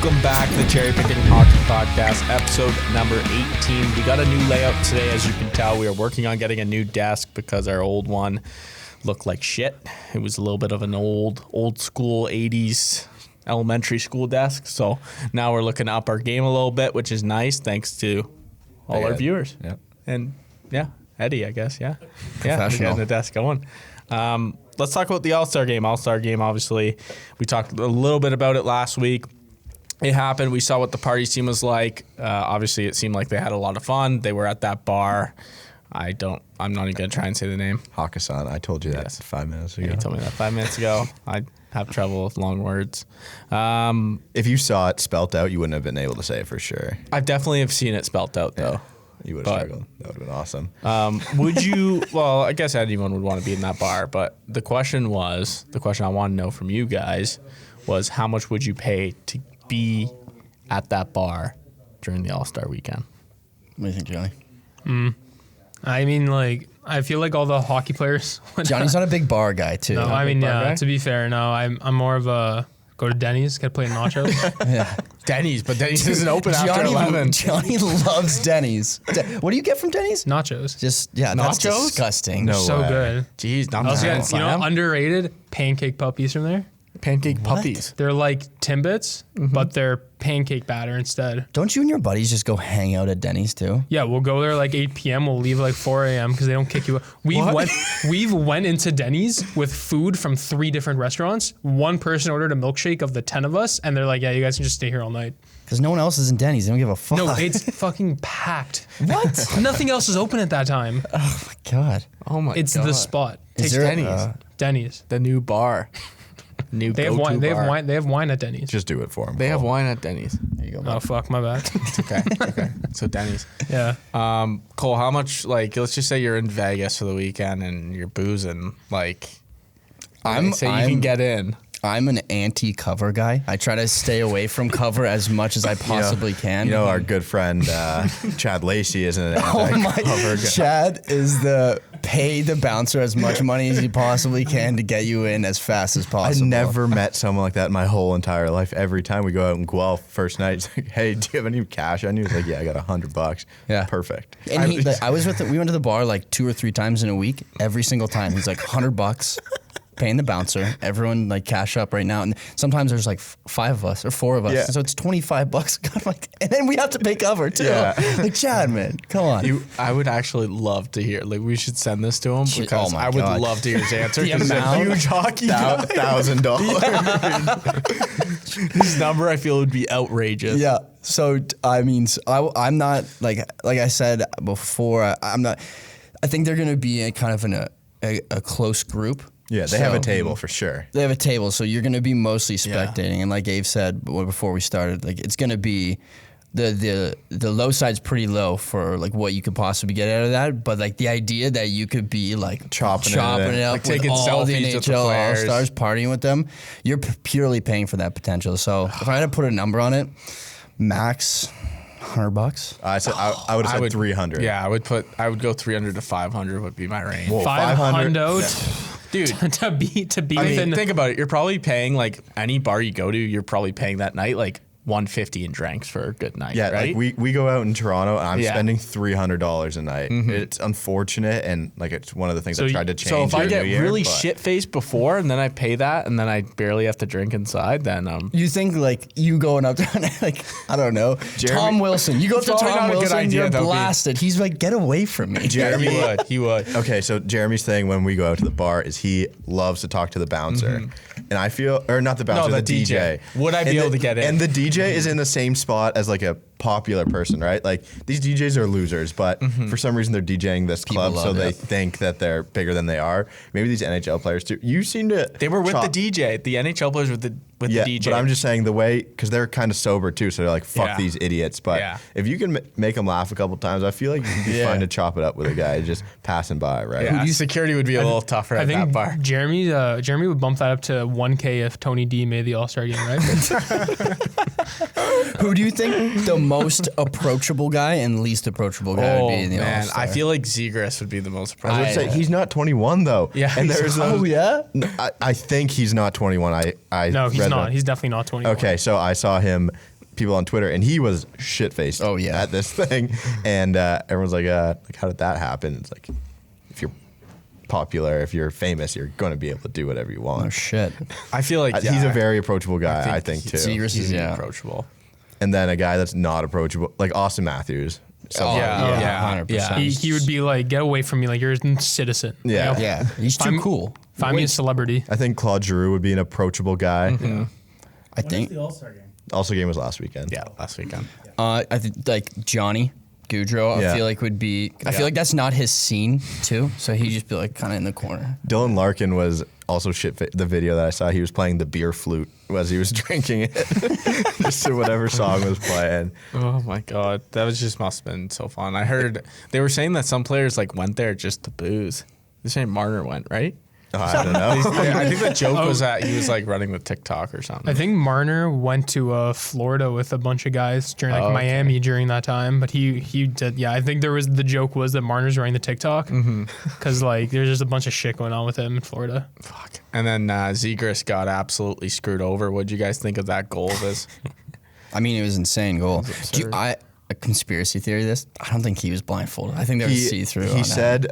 Welcome back to the Cherry Pickin Hockey Podcast, episode number 18. We got a new layout today. As you can tell, we are working on getting a new desk because our old one looked like shit. It was a little bit of an old school 80s elementary school desk. So now we're looking up our game a little bit, which is nice thanks to all our viewers. Yep. And yeah, Eddie, I guess. Yeah. Professional. Yeah, we're getting the desk going. Let's talk about the All-Star game. All-Star game, obviously, we talked a little bit about it last week. It happened. We saw what the party scene was like. Obviously, it seemed like they had a lot of fun. They were at that bar. I'm not even going to try and say the name. Hakkasan. I told you that 5 minutes ago. Yeah, you told me that 5 minutes ago. I have trouble with long words. If you saw it spelt out, you wouldn't have been able to say it for sure. I definitely have seen it spelt out, though. You would have struggled. That would have been awesome. Would you, well, I guess anyone would want to be in that bar, but the question I want to know from you guys was how much would you pay to be at that bar during the All-Star weekend? What do you think, Johnny? I mean, like, I feel like all the hockey players. Johnny's not a big bar guy, too. No, I mean, yeah, to be fair, no, I'm more of a go to Denny's, get a plate of nachos. Yeah. Denny's, but Denny's isn't open after 11. Johnny loves Denny's. What do you get from Denny's? Nachos. That's Nachos? disgusting. No So way. good. Jeez, not I was Grand getting, Slam. underrated pancake puppies from there. Pancake puppies. They're like Timbits, but they're pancake batter instead. Don't you and your buddies just go hang out at Denny's, too? Yeah, we'll go there like 8 p.m. We'll leave like 4 a.m. because they don't kick you out. We've went into Denny's with food from 3 different restaurants. One person ordered a milkshake of the 10 of us, and they're like, yeah, you guys can just stay here all night. Because no one else is in Denny's. They don't give a fuck. No, it's fucking packed. What? Nothing else is open at that time. Oh, my God. Oh, my God. It's the spot. Is there Denny's. Denny's. The new bar. They have wine. They have wine. They have wine at Denny's. Just do it for him. They have wine at Denny's. There you go. Oh fuck, my bad. Okay. So Denny's. Yeah. Cole, how much, like, let's just say you're in Vegas for the weekend and you're boozing, like, you can get in. I'm an anti-cover guy. I try to stay away from cover as much as I possibly can. You know, our good friend Chad Lacey isn't an anti-cover guy. Chad is pay the bouncer as much money as he possibly can to get you in as fast as I possible. never met someone like that in my whole entire life. Every time we go out in Guelph, first night, it's like, hey, do you have any cash on you? He's like, yeah, I got $100. Yeah. Perfect. And we went to the bar like 2 or 3 times in a week. Every single time, he's like $100. Paying the bouncer, everyone like cash up right now, and sometimes there's like 5 of us or 4 of us, Yeah. so it's $25. God, like, and then we have to pay cover too. Yeah. Like Chad, man, come on. I would actually love to hear, like, we should send this to him because my I would God. love to hear his answer. The Because he's a amount- huge hockey guy. $1,000. His number, I feel, would be outrageous. Yeah. So I mean, I'm not like I said before. I'm not. I think they're gonna be kind of in a close group. Yeah, they have a table for sure. They have a table, so you're going to be mostly spectating. And like Abe said before we started, like it's going to be the low side's pretty low for like what you could possibly get out of that. But like the idea that you could be like chopping it up like with taking all the selfies with the NHL players. All-Stars, partying with them, you're purely paying for that potential. So if I had to put a number on it, max $100. I would have said 300. Yeah, I would go 300 to 500 would be my range. Whoa, 500. Dude, to be I mean, within. think about it. You're probably paying, like, any bar you go to, you're probably paying that night like $150 in drinks for a good night. Yeah, right? like we go out in Toronto and I'm Yeah. spending $300 a night. It's unfortunate and like it's one of the things I tried to change. So if I in the get new year, really but- shit-faced before and then I pay that and then I barely have to drink inside, then You think like you going up there, like I don't know, Tom Wilson. You go up to Probably not Tom a good Wilson, idea, you're though, Pete. blasted. He's like, get away from me. he would. Okay, so Jeremy's thing when we go out to the bar is he loves to talk to the bouncer. And I feel, or not the bouncer, No, the the DJ. DJ. Would I be able to get in? And the DJ is in the same spot as like a popular person, right? Like these DJs are losers, but for some reason they're DJing this club, so love they it. think that they're bigger than they are. Maybe these NHL players too. You seem to They were with the DJ. The NHL players with the DJ. but I'm just saying the way, because they're kind of sober too, so they're like, fuck Yeah. these idiots. But Yeah. if you can make them laugh a couple times, I feel like you can be fine to chop it up with a guy just passing by, right? Yeah, security would be a little tougher I at that think bar. Jeremy would bump that up to 1K if Tony D made the All-Star game, right? Who do you think the most approachable guy and least approachable guy would be in the man, All-Star? I feel like Zegras would be the most I was approachable. going to say, he's not 21 though. Yeah, And he's there's not. those, Oh yeah. I think he's not 21. I No, he's read not. that. He's definitely not 21. Okay, so I saw him people on Twitter, and he was shit-faced at this thing. And everyone's like, how did that happen? It's like, if you're popular, if you're famous, you're going to be able to do whatever you want. Oh, shit. I feel like he's a very approachable guy, I think too. Zegras is approachable. And then a guy that's not approachable, like Austin Matthews. So 100%. He would be like, get away from me, like you're a citizen. Yeah. Like, Yeah, he's too cool. Find me a celebrity. I think Claude Giroux would be an approachable guy. I think the All-Star game? The All-Star game was last weekend. Yeah, last weekend. I think like Johnny Gaudreau, I feel like would be. I feel like that's not his scene too. So he'd just be like kind of in the corner. Dylan Larkin was also the video that I saw. He was playing the beer flute as he was drinking it, just to whatever song was playing. Oh my god, that must have been so fun. I heard they were saying that some players like went there just to booze. This ain't Marner went, right? Oh, I don't know. I think the joke was that he was like running with TikTok or something. I think Marner went to Florida with a bunch of guys during Miami during that time, but he did. Yeah, I think the joke was that Marner's running the TikTok because like there's just a bunch of shit going on with him in Florida. Fuck. And then Zegras got absolutely screwed over. What'd you guys think of that goal? I mean, it was an insane goal. A conspiracy theory. I don't think he was blindfolded. I think they were see through. He said.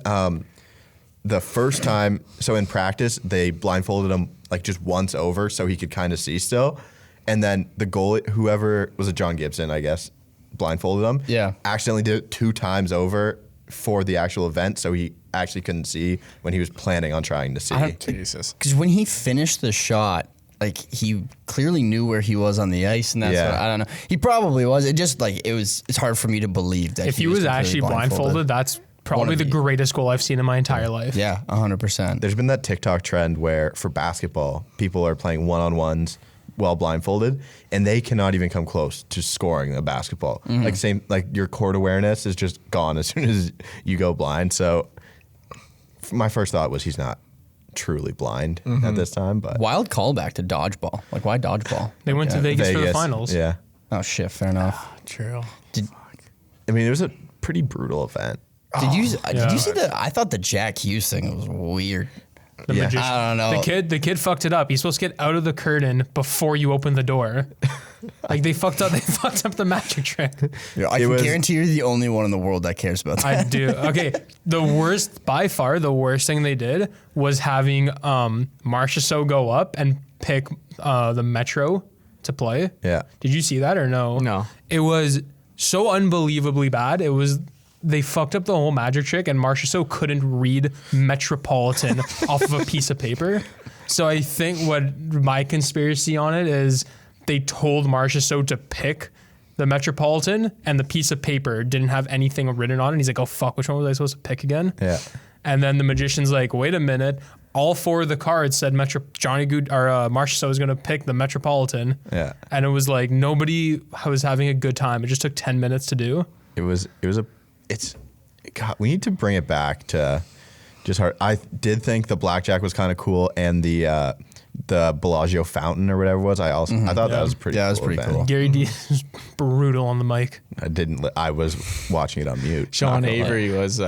The first time, so in practice, they blindfolded him like just once over so he could kind of see still. And then the goalie, whoever was it, John Gibson, I guess, blindfolded him. Yeah. Accidentally did it 2 times over for the actual event, so he actually couldn't see when he was planning on trying to see. Jesus. Because when he finished the shot, like he clearly knew where he was on the ice, and that's what, I don't know. He probably was. It just like it's hard for me to believe that if he was actually blindfolded, that's probably the greatest goal I've seen in my entire life. Yeah, 100%. There's been that TikTok trend where for basketball, people are playing one-on-ones while blindfolded, and they cannot even come close to scoring a basketball. Like your court awareness is just gone as soon as you go blind. So my first thought was he's not truly blind at this time. But wild callback to dodgeball. Like why dodgeball? They went to Vegas for the finals. Yeah. Oh shit, fair enough. True. I mean, it was a pretty brutal event. Did you see I thought the Jack Hughes thing was weird. The magician. I don't know. The kid fucked it up. He's supposed to get out of the curtain before you open the door. Like they fucked up the magic trick. I can guarantee you're the only one in the world that cares about that. I do. Okay. By far the worst thing they did was having Marchand go up and pick the Metro to play. Yeah. Did you see that or no? No. It was so unbelievably bad. They fucked up the whole magic trick, and Marchand couldn't read Metropolitan off of a piece of paper. So I think what my conspiracy on it is they told Marchand to pick the Metropolitan, and the piece of paper didn't have anything written on it. And he's like, oh, fuck, which one was I supposed to pick again? Yeah. And then the magician's like, wait a minute. All 4 of the cards said Marchand was going to pick the Metropolitan. Yeah. And it was like nobody was having a good time. It just took 10 minutes to do. God, we need to bring it back to just hard. I did think the blackjack was kind of cool, and the Bellagio fountain or whatever it was. I thought that was pretty. Yeah, cool it was pretty event. cool. Gary D is brutal on the mic. I was watching it on mute. Sean Avery was.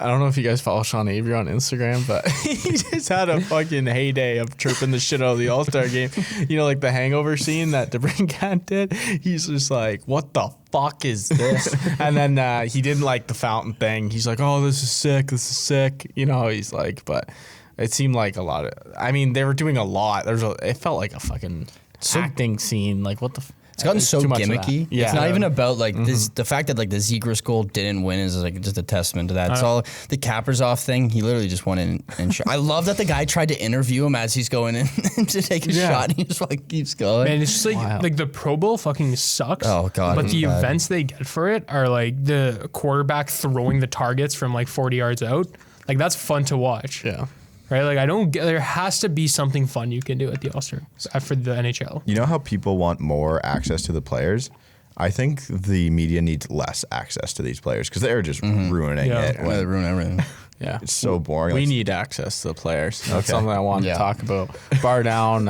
I don't know if you guys follow Sean Avery on Instagram, but he just had a fucking heyday of chirping the shit out of the All-Star game. You know, like the hangover scene that DeBrincat did? He's just like, what the fuck is this? And then he didn't like the fountain thing. He's like, oh, this is sick. You know, he's like, but it seemed like a lot of, I mean, they were doing a lot. It felt like a fucking acting scene. Like, what the It's gotten so too much of gimmicky. that. Yeah. It's not even about like this. The fact that like the Zegras goal didn't win is like just a testament to that. It's all the Kaprizov thing. He literally just went in and shot. I love that the guy tried to interview him as he's going in to take a shot, and he just like keeps going. Man, it's just like the Pro Bowl fucking sucks. Oh, God, But it's the bad. events they get for it are like the quarterback throwing the targets from like 40 yards out. Like that's fun to watch. Yeah. Right? Like there has to be something fun you can do at the All-Star for the NHL. You know how people want more access to the players? I think the media needs less access to these players because they're just ruining Yeah. it. Yeah, they ruin everything. Yeah. It's so boring. We Like, need access to the players. That's Okay. something I wanted Yeah. to talk about. Bar down,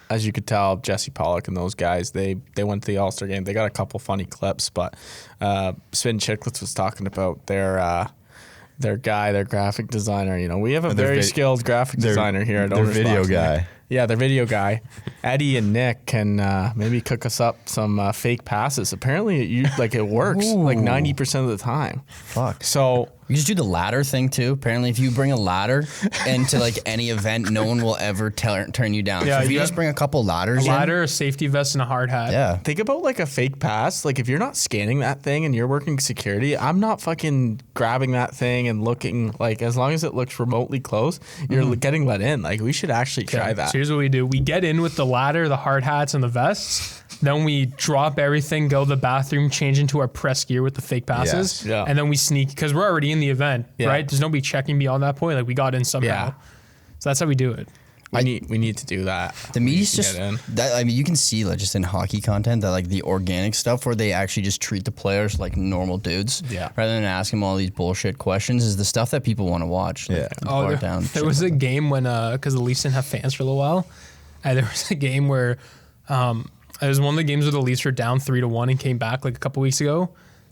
as you could tell, Jesse Pollock and those guys, they went to the All-Star game. They got a couple funny clips, but Sven Chicklets was talking about their graphic designer. You know, we have a very skilled graphic designer here at their OwnersBox. video guy. Yeah, their video guy, Eddie and Nick can maybe cook us up some fake passes. Apparently, it works like 90% of the time. Fuck. So You just do the ladder thing too. Apparently, if you bring a ladder into like any event, no one will ever turn you down. Yeah, so if you you just bring a couple ladders, A ladder, a safety vest, and a hard hat. yeah, think about like a fake pass. Like if you're not scanning that thing and you're working security, I'm not fucking grabbing that thing and looking like as long as it looks remotely close, you're getting let in. Like we should actually try that. So here's what we do. We get in with the ladder, the hard hats, and the vests. Then we drop everything, go to the bathroom, change into our press gear with the fake passes. Yes. Yeah. And then we sneak, because we're already in the event, Yeah. right? There's nobody checking beyond that point. Like we got in somehow. Yeah. So that's how we do it. We need to do that. the media's We can just get in. that. I mean, you can see like just in hockey content that like the organic stuff where they actually just treat the players like normal dudes, Yeah. rather than ask them all these bullshit questions. Is the stuff that people want to watch. Like, Yeah. bar there, down. there was a game when, because the Leafs didn't have fans for a little while, and there was a game where it was one of the games where the Leafs were down 3-1 and came back like a couple weeks ago,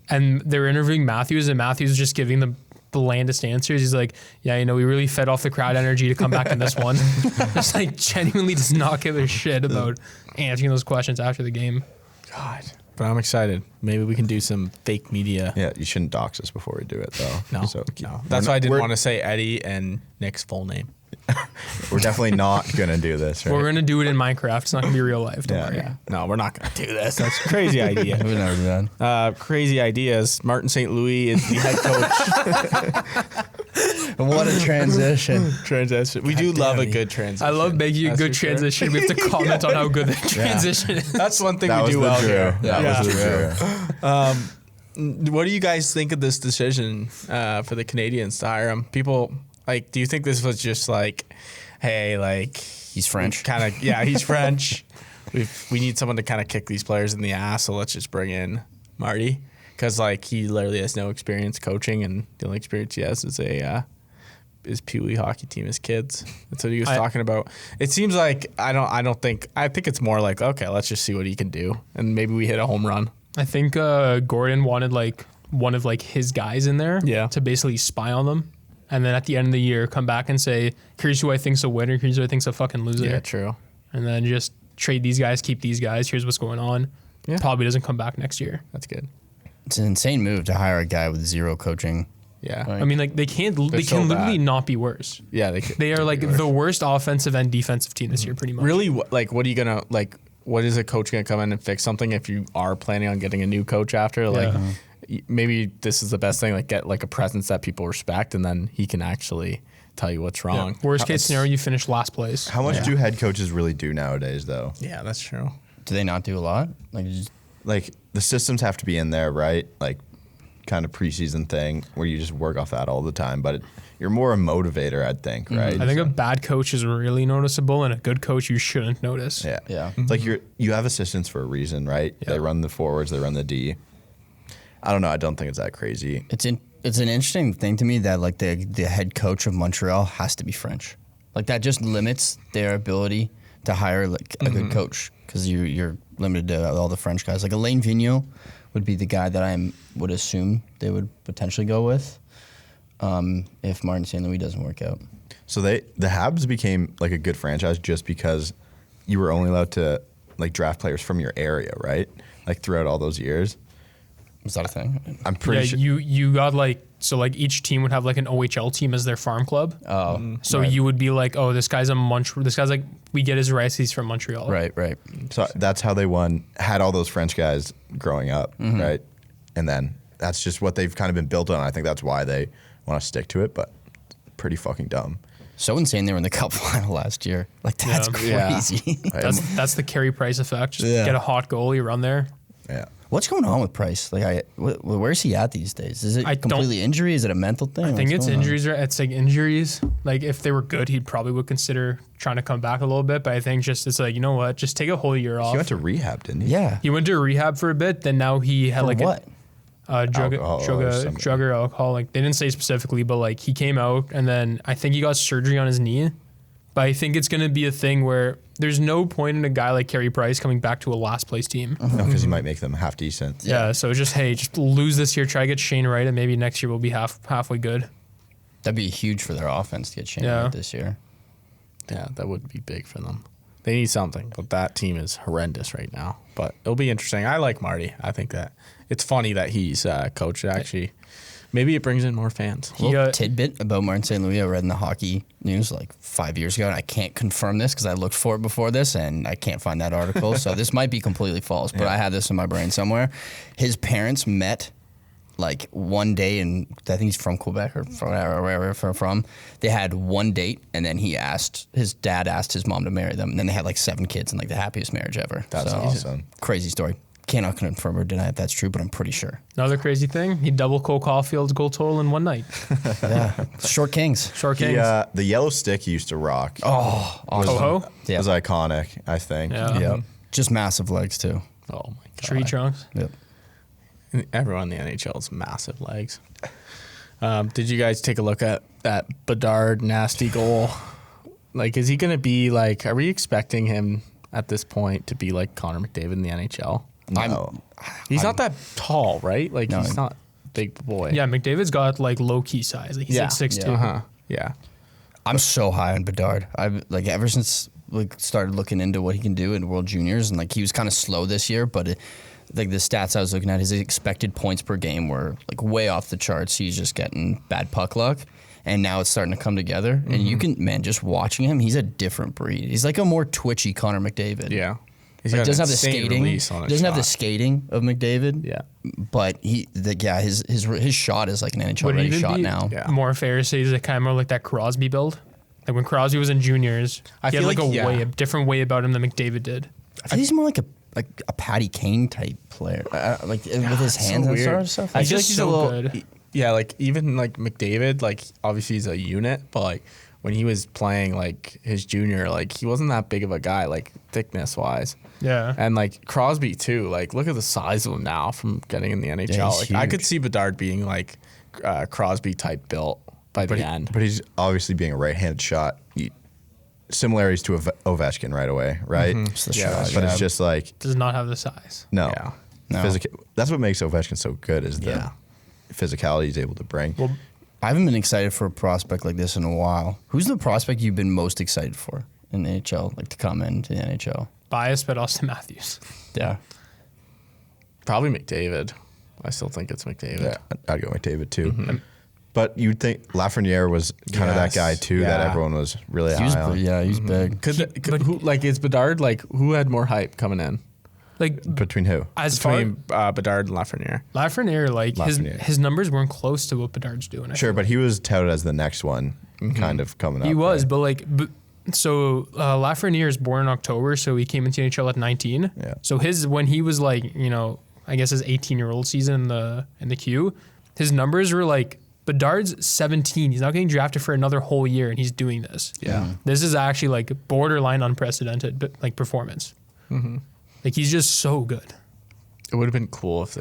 and they were interviewing Matthews, and Matthews was just giving the blandest answers. He's like, yeah, we really fed off the crowd energy to come back in this one. Just like genuinely does not give a shit about answering those questions after the game. God. But I'm excited. Maybe we can do some fake media. Yeah, you shouldn't dox us before we do it, though. No, So, no. That's why I didn't want to say Eddie and Nick's full name. We're definitely not gonna do this. Right? We're gonna do it in Minecraft. It's not gonna be real life. Don't Yeah. worry. Yeah. No, we're not going to do this. That's a crazy idea. We've never done. Crazy ideas. Martin St. Louis is the head coach. What a transition. Transition. We do love a good transition. I love making a That's good for sure. transition. We have to comment on how good the transition is. That's one thing That we was do the well Drew. here. That was the Drew. What do you guys think of this decision for the Canadians to hire him? People, like, do you think this was just like, hey, like... He's French. Kind of, yeah, he's French. We need someone to kind of kick these players in the ass, so let's just bring in Marty. Because, like, he literally has no experience coaching, and the only experience he has is his Pee Wee hockey team as kids. That's what he was talking about. It seems like, I think it's more like, okay, let's just see what he can do, and maybe we hit a home run. I think Gordon wanted like one of like his guys in there to basically spy on them. And then at the end of the year, come back and say, here's who I think's a winner, here's who I think's a fucking loser. Yeah, true. And then just trade these guys, keep these guys, here's what's going on. Yeah. Probably doesn't come back next year. That's good. It's an insane move to hire a guy with zero coaching. Yeah. Right. I mean, like they can so literally bad. not be worse. Yeah, They are like the worst offensive and defensive team this year, pretty much. Really, what are you going to, what is a coach going to come in and fix something if you are planning on getting a new coach after? Like, maybe this is the best thing, like, get, like, a presence that people respect, and then he can actually tell you what's wrong. Yeah. Worst case scenario, you finish last place. How much do head coaches really do nowadays, though? Yeah, that's true. Do they not do a lot? Like, just, Like, the systems have to be in there, right? Like, kind of preseason thing where you just work off that all the time. But you're more a motivator, I'd think, right? I think a bad coach is really noticeable, and a good coach you shouldn't notice. Yeah. Yeah. It's like you have assistants for a reason, right? Yeah. They run the forwards, they run the D. I don't know. I don't think it's that crazy. it's an interesting thing to me that like the head coach of Montreal has to be French. Like that just limits their ability to hire like a good coach because you're limited to all the French guys. Like Alain Vigneault would be the guy that I would assume they would potentially go with if Martin St. Louis doesn't work out. So the Habs became like a good franchise just because you were only allowed to like draft players from your area, right? Like throughout all those years. Is that a thing? I'm pretty sure. You got like each team would have like an OHL team as their farm club. Oh, So you would be like, oh, this guy's like we get his rights, he's from Montreal. right. So that's how they had all those French guys growing up, right? And then that's just what they've kind of been built on. I think that's why they want to stick to it, but pretty fucking dumb. So insane they were in the Cup final last year. Like that's Yeah. crazy. That's the Carey Price effect. Just Yeah. get a hot goalie, run there. Yeah. What's going on with Price? Like, where's he at these days? Is it I don't- completely injury? Is it a mental thing? I think What's it's going on? injuries. It's like injuries. Like if they were good, he probably would consider trying to come back a little bit. But I think it's like, you know what? Just take a whole year off. He went to rehab, didn't he? Yeah. He went to rehab for a bit. Then now he had For like what? drug Alcohol or alcohol. Like they didn't say specifically, but like he came out and then I think he got surgery on his knee. But I think it's going to be a thing where there's no point in a guy like Carey Price coming back to a last place team. No, because he might make them half decent. Yeah. So just lose this year, try to get Shane Wright, and maybe next year we'll be halfway good. That'd be huge for their offense to get Shane Yeah. Wright this year. Yeah, that would be big for them. They need something, but that team is horrendous right now. But it'll be interesting. I like Marty. I think that it's funny that he's coached. Actually, maybe it brings in more fans. Little tidbit about Martin St. Louis I read in the hockey news like 5 years ago, and I can't confirm this because I looked for it before this, and I can't find that article. So this might be completely false, but I had this in my brain somewhere. His parents met like one day, and I think he's from Quebec or from wherever from. They had one date, and then his dad asked his mom to marry them, and then they had like 7 kids and like the happiest marriage ever. That's awesome. Crazy story. Cannot confirm or deny if that's true, but I'm pretty sure. Another crazy thing, he double Cole Caulfield's goal total in one night. Yeah, Short Kings. Short Kings. The yellow stick he used to rock. Oh, awesome. Toho? Yeah. Was iconic, I think. Yeah. Yep. Just massive legs too. Oh my god! Tree trunks. Yep. Everyone in the NHL has massive legs. Did you guys take a look at that Bedard nasty goal? Like, is he going to be like? Are we expecting him at this point to be like Connor McDavid in the NHL? No. He's not that tall, right? Like No. he's not a big boy. Yeah, McDavid's got like low key size. Like he's like 6'2". Uh-huh. Yeah. I'm so high on Bedard. I've like ever since like started looking into what he can do in World Juniors, and like he was kind of slow this year, but like the stats I was looking at, his expected points per game were like way off the charts. He's just getting bad puck luck, and now it's starting to come together. And you can, man, just watching him, he's a different breed. He's like a more twitchy Connor McDavid. Yeah. He's Like, got doesn't an have the insane skating. release on his Doesn't have the shot. skating of McDavid. Yeah. But his shot is like an NHL Would it ready even shot be now. Yeah. more fair to say he's like kind of more like that Crosby build? Like when Crosby was in juniors, I he had feel like like, a different way about him than McDavid did. I think he's more like a Patty Kane type player, like with his hands so and weird. stuff. I He's feel like just he's so a little. good. Yeah, like even like McDavid, like obviously he's a unit, but like when he was playing like his junior, like he wasn't that big of a guy, like thickness wise. Yeah. And like Crosby too. Like look at the size of him now from getting in the NHL. Yeah, he's like I could huge. see Bedard being like Crosby type built by the end. But he's obviously being a right-handed shot. Similarities to Ovechkin right away, right? It's the Yeah, shot. But yeah. it's just like Does not have the size. no, Yeah. No. That's what makes Ovechkin so good is the Yeah. physicality he's able to bring. Well, I haven't been excited for a prospect like this in a while. Who's the prospect you've been most excited for in the NHL, like to come into the NHL? bias, but Austin Matthews. Yeah. Probably McDavid. I still think it's McDavid. Yeah, I'd go with David too. But you'd think Lafreniere was kind of that Yes, guy too that yeah. everyone was really He was, high on. yeah, he's big. Who like is Bedard like who had more hype coming in Like Between who? as far between Bedard and Lafreniere? Lafreniere, like Lafreniere. his numbers weren't close to what Bedard's doing. I Sure, feel but he was touted as the next one, kind of coming up. He was, right? but like, so Lafreniere is born in October, so he came into NHL at 19. Yeah. So when he was like, I guess his 18-year-old season in the queue, his numbers were like Bedard's 17. He's not getting drafted for another whole year, and he's doing this. Yeah. This is actually like borderline unprecedented, but like performance. Like he's just so good. It would have been cool if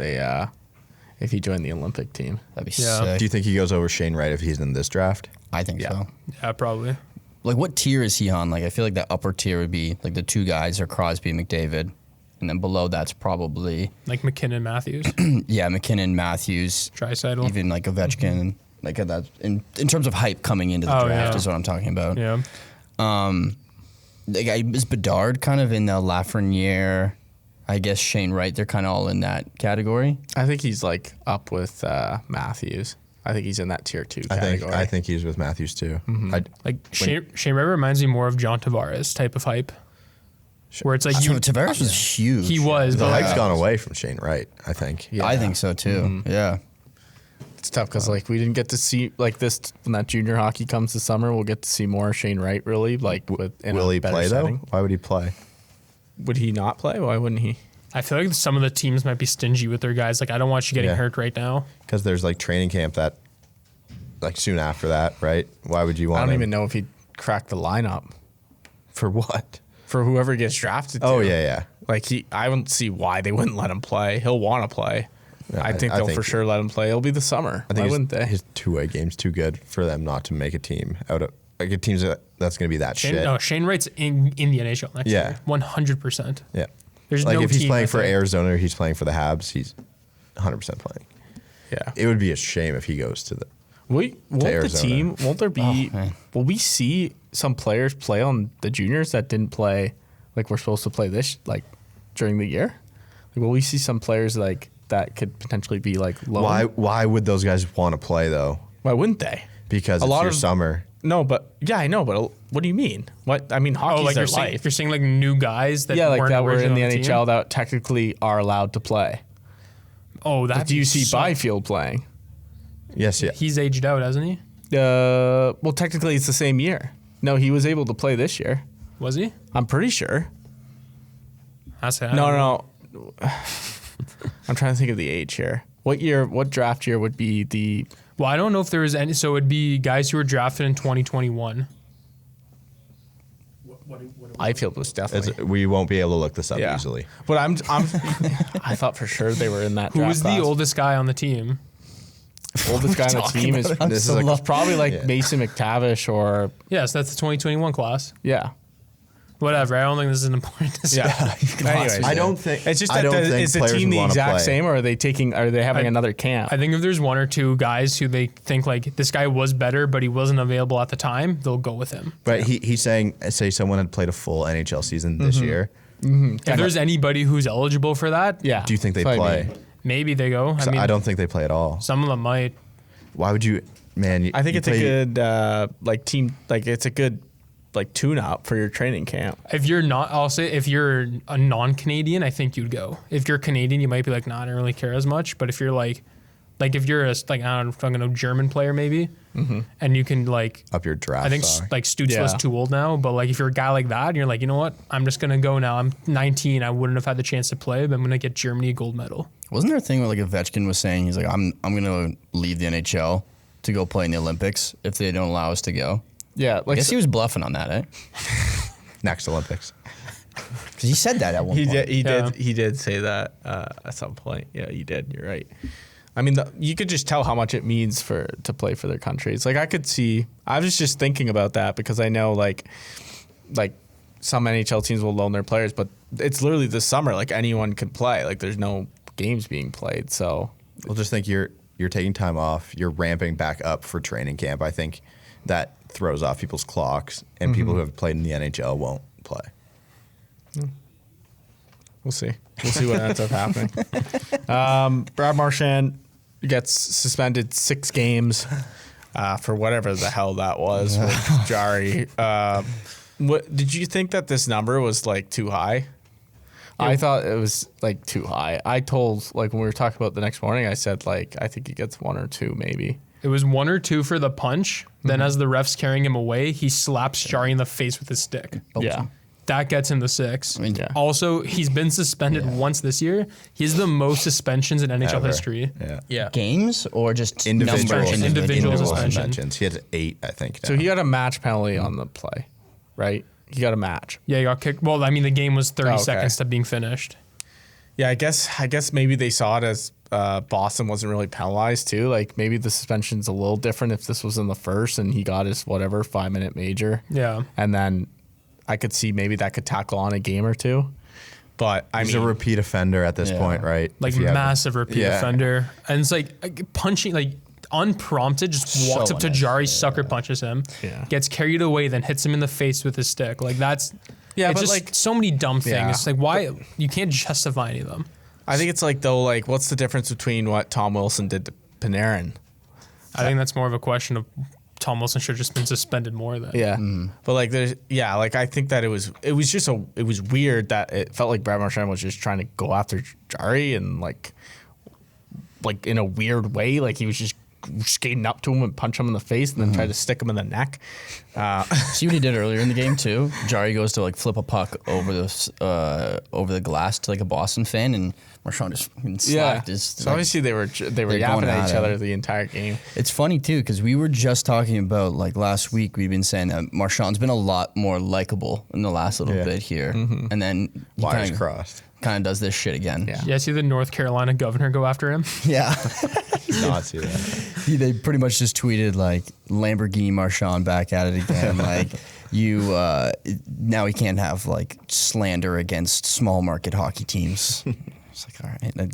he joined the Olympic team. That'd be Yeah. sick. Do you think he goes over Shane Wright if he's in this draft? I think Yeah. so. Yeah, probably. Like, what tier is he on? Like, I feel like the upper tier would be like the two guys are Crosby and McDavid. And then below that's probably, Like McKinnon, Matthews, yeah, McKinnon, Matthews, Draisaitl. even like Ovechkin. Like that in terms of hype coming into the Oh, draft yeah. is what I'm talking about. Yeah. Like, is Bedard kind of in the Lafreniere? I guess Shane Wright. They're kind of all in that category. I think he's like up with Matthews. I think he's in that tier 2 category. I think he's with Matthews too. Like Shane Wright reminds me more of John Tavares type of hype, where it's like So Tavares was huge. he was, The but hype's like, gone away from Shane Wright, I think. Yeah. I think so too. Yeah. It's tough because like we didn't get to see like this when that junior hockey comes this summer. We'll get to see more Shane Wright really like in Will a he better play setting. though? Why would he play? Would he not play? Why wouldn't he? I feel like some of the teams might be stingy with their guys. Like I don't want you getting Yeah. hurt right now. Because there's like training camp that, like soon after that, right? Why would you want? I don't him? even know if he'd crack the lineup For what? for whoever gets drafted. Oh to. yeah. Like I don't see why they wouldn't let him play. He'll want to play. Yeah, I think I they'll think- for sure let him play. It'll be the summer. I think Why wouldn't they? his two-way game's too good for them not to make a team out of like a team's that's going to be that shit. Shane Wright's in the NHL next Yeah. year, 100%. Yeah. There's Like no if he's team, playing I for think. Arizona or he's playing for the Habs, he's 100% playing. Yeah. It would be a shame if he goes to the Won't the Arizona. team? Won't there be? man. Will we see some players play on the juniors that didn't play, like we're supposed to play this like during the year? Like, will we see some players like that could potentially be like low? Why would those guys want to play though? Why wouldn't they? Because A it's lot your of- summer. No, but yeah, I know. But what do you mean? What I mean, hockey's Oh, like their you're saying, life. you're saying like new guys that Yeah, like weren't that were in originally the on team? NHL that technically are allowed to play. Oh, Like, that's do you see Byfield playing? Yes, yeah. He's aged out, hasn't he? Well, technically it's the same year. No, he was able to play this year. Was he? I'm pretty sure. That's it. No. I'm trying to think of the age here. What draft year would be the? Well, I don't know if there was any. So it'd be guys who were drafted in 2021. Byfield was definitely. We won't be able to look this up Yeah. easily. But I thought for sure they were in that. Who draft was the class. oldest guy on the team? oldest guy on the talking team is about? I'm this so is lost. probably like Yeah. Mason McTavish or Yes, that's the 2021 class. yeah. Whatever. I don't think this is important to say. Anyways, I don't think. it's just I that don't think is the players team would the wanna exact play. same, or are they having another camp? I think if there's one or two guys who they think like this guy was better, but he wasn't available at the time, they'll go with him. But he's saying, say someone had played a full NHL season this year. If there's anybody who's eligible for that, yeah. Do you think they That's what I play? mean. maybe they go. So I don't think they play at all. Some of them might. Why would you, man? I think you it's a play- good like team. Like it's a good like tune up for your training camp. If you're not, I'll say if you're a non-Canadian, I think you'd go. If you're Canadian, you might be like, nah, I don't really care as much. But if you're like if you're a like I don't know, fucking know, German player maybe, and you can like, up your draft. I think stock. like Stutzla's Yeah. too old now. But like if you're a guy like that, and you're like, you know what, I'm just gonna go now. I'm 19. I wouldn't have had the chance to play, but I'm gonna get Germany a gold medal. Wasn't there a thing where like Ovechkin was saying he's like I'm gonna leave the NHL to go play in the Olympics if they don't allow us to go? Yeah, I like guess he was bluffing on that, eh? next Olympics. Because he said that at one he point. did. He Yeah. did. He did say that at some point. Yeah, you did. You're right. I mean, you could just tell how much it means to play for their countries. Like I could see. I was just thinking about that because I know like some NHL teams will loan their players, but it's literally this summer. Like anyone could play. Like there's no games being played. So Well, just think you're taking time off. You're ramping back up for training camp. I think that throws off people's clocks, and people who have played in the NHL won't play. we'll see. We'll see what ends up happening. Brad Marchand gets suspended 6 games for whatever the hell that was with Jari. What did you think that this number was like too high? I thought it was like too high. I told like when we were talking about the next morning, I said like I think he gets 1 or 2 maybe. It was 1 or 2 for the punch. Then as the ref's carrying him away, he slaps Jari in the face with his stick. Yeah. That gets him the 6. I mean, Yeah. Also, he's been suspended once this year. He has the most suspensions in NHL Ever. history. Yeah. Yeah. games or just Individual, numbers? Individual suspension. suspensions. He had 8, I think. Now. So he got a match penalty on the play, right? He got a match. Yeah, he got kicked. Well, I mean, the game was 30 Okay. seconds to being finished. Yeah, I guess maybe they saw it as Boston wasn't really penalized too. Like maybe the suspension's a little different if this was in the first and he got his 5-minute major. Yeah. And then I could see maybe that could tackle on a game or two. But I He's mean, a repeat offender at this Yeah. point, right? Like If you have- massive repeat Yeah. offender. And it's like punching, like unprompted, just walks So up to Jari, sucker punches him, Yeah. gets carried away, then hits him in the face with his stick. Like that's, Yeah, it's but just like- so many dumb Yeah. things. Like why, you can't justify any of them. I think it's like though, like what's the difference between what Tom Wilson did to Panarin? I think that's more of a question of Tom Wilson should have just been suspended more than. Yeah, but like like I think that it was weird that it felt like Brad Marchand was just trying to go after Jari and like in a weird way, like he was just skating up to him and punch him in the face and then try to stick him in the neck. See what he did earlier in the game too. Jari goes to like flip a puck over the glass to like a Boston fan, and Marchand just fucking slapped his. So like, obviously they were they're yapping going at at each it. other the entire game. It's funny too because we were just talking about like last week. We've been saying that Marchand's been a lot more likable in the last little Yeah. bit here, and then he Wires kinda- crossed. kind of does this shit again. Yeah. Yeah, see the North Carolina governor go after him. Yeah. Not see that. They pretty much just tweeted like Lamborghini Marchand back at it again. Like you now he can't have like slander against small market hockey teams. It's like all right.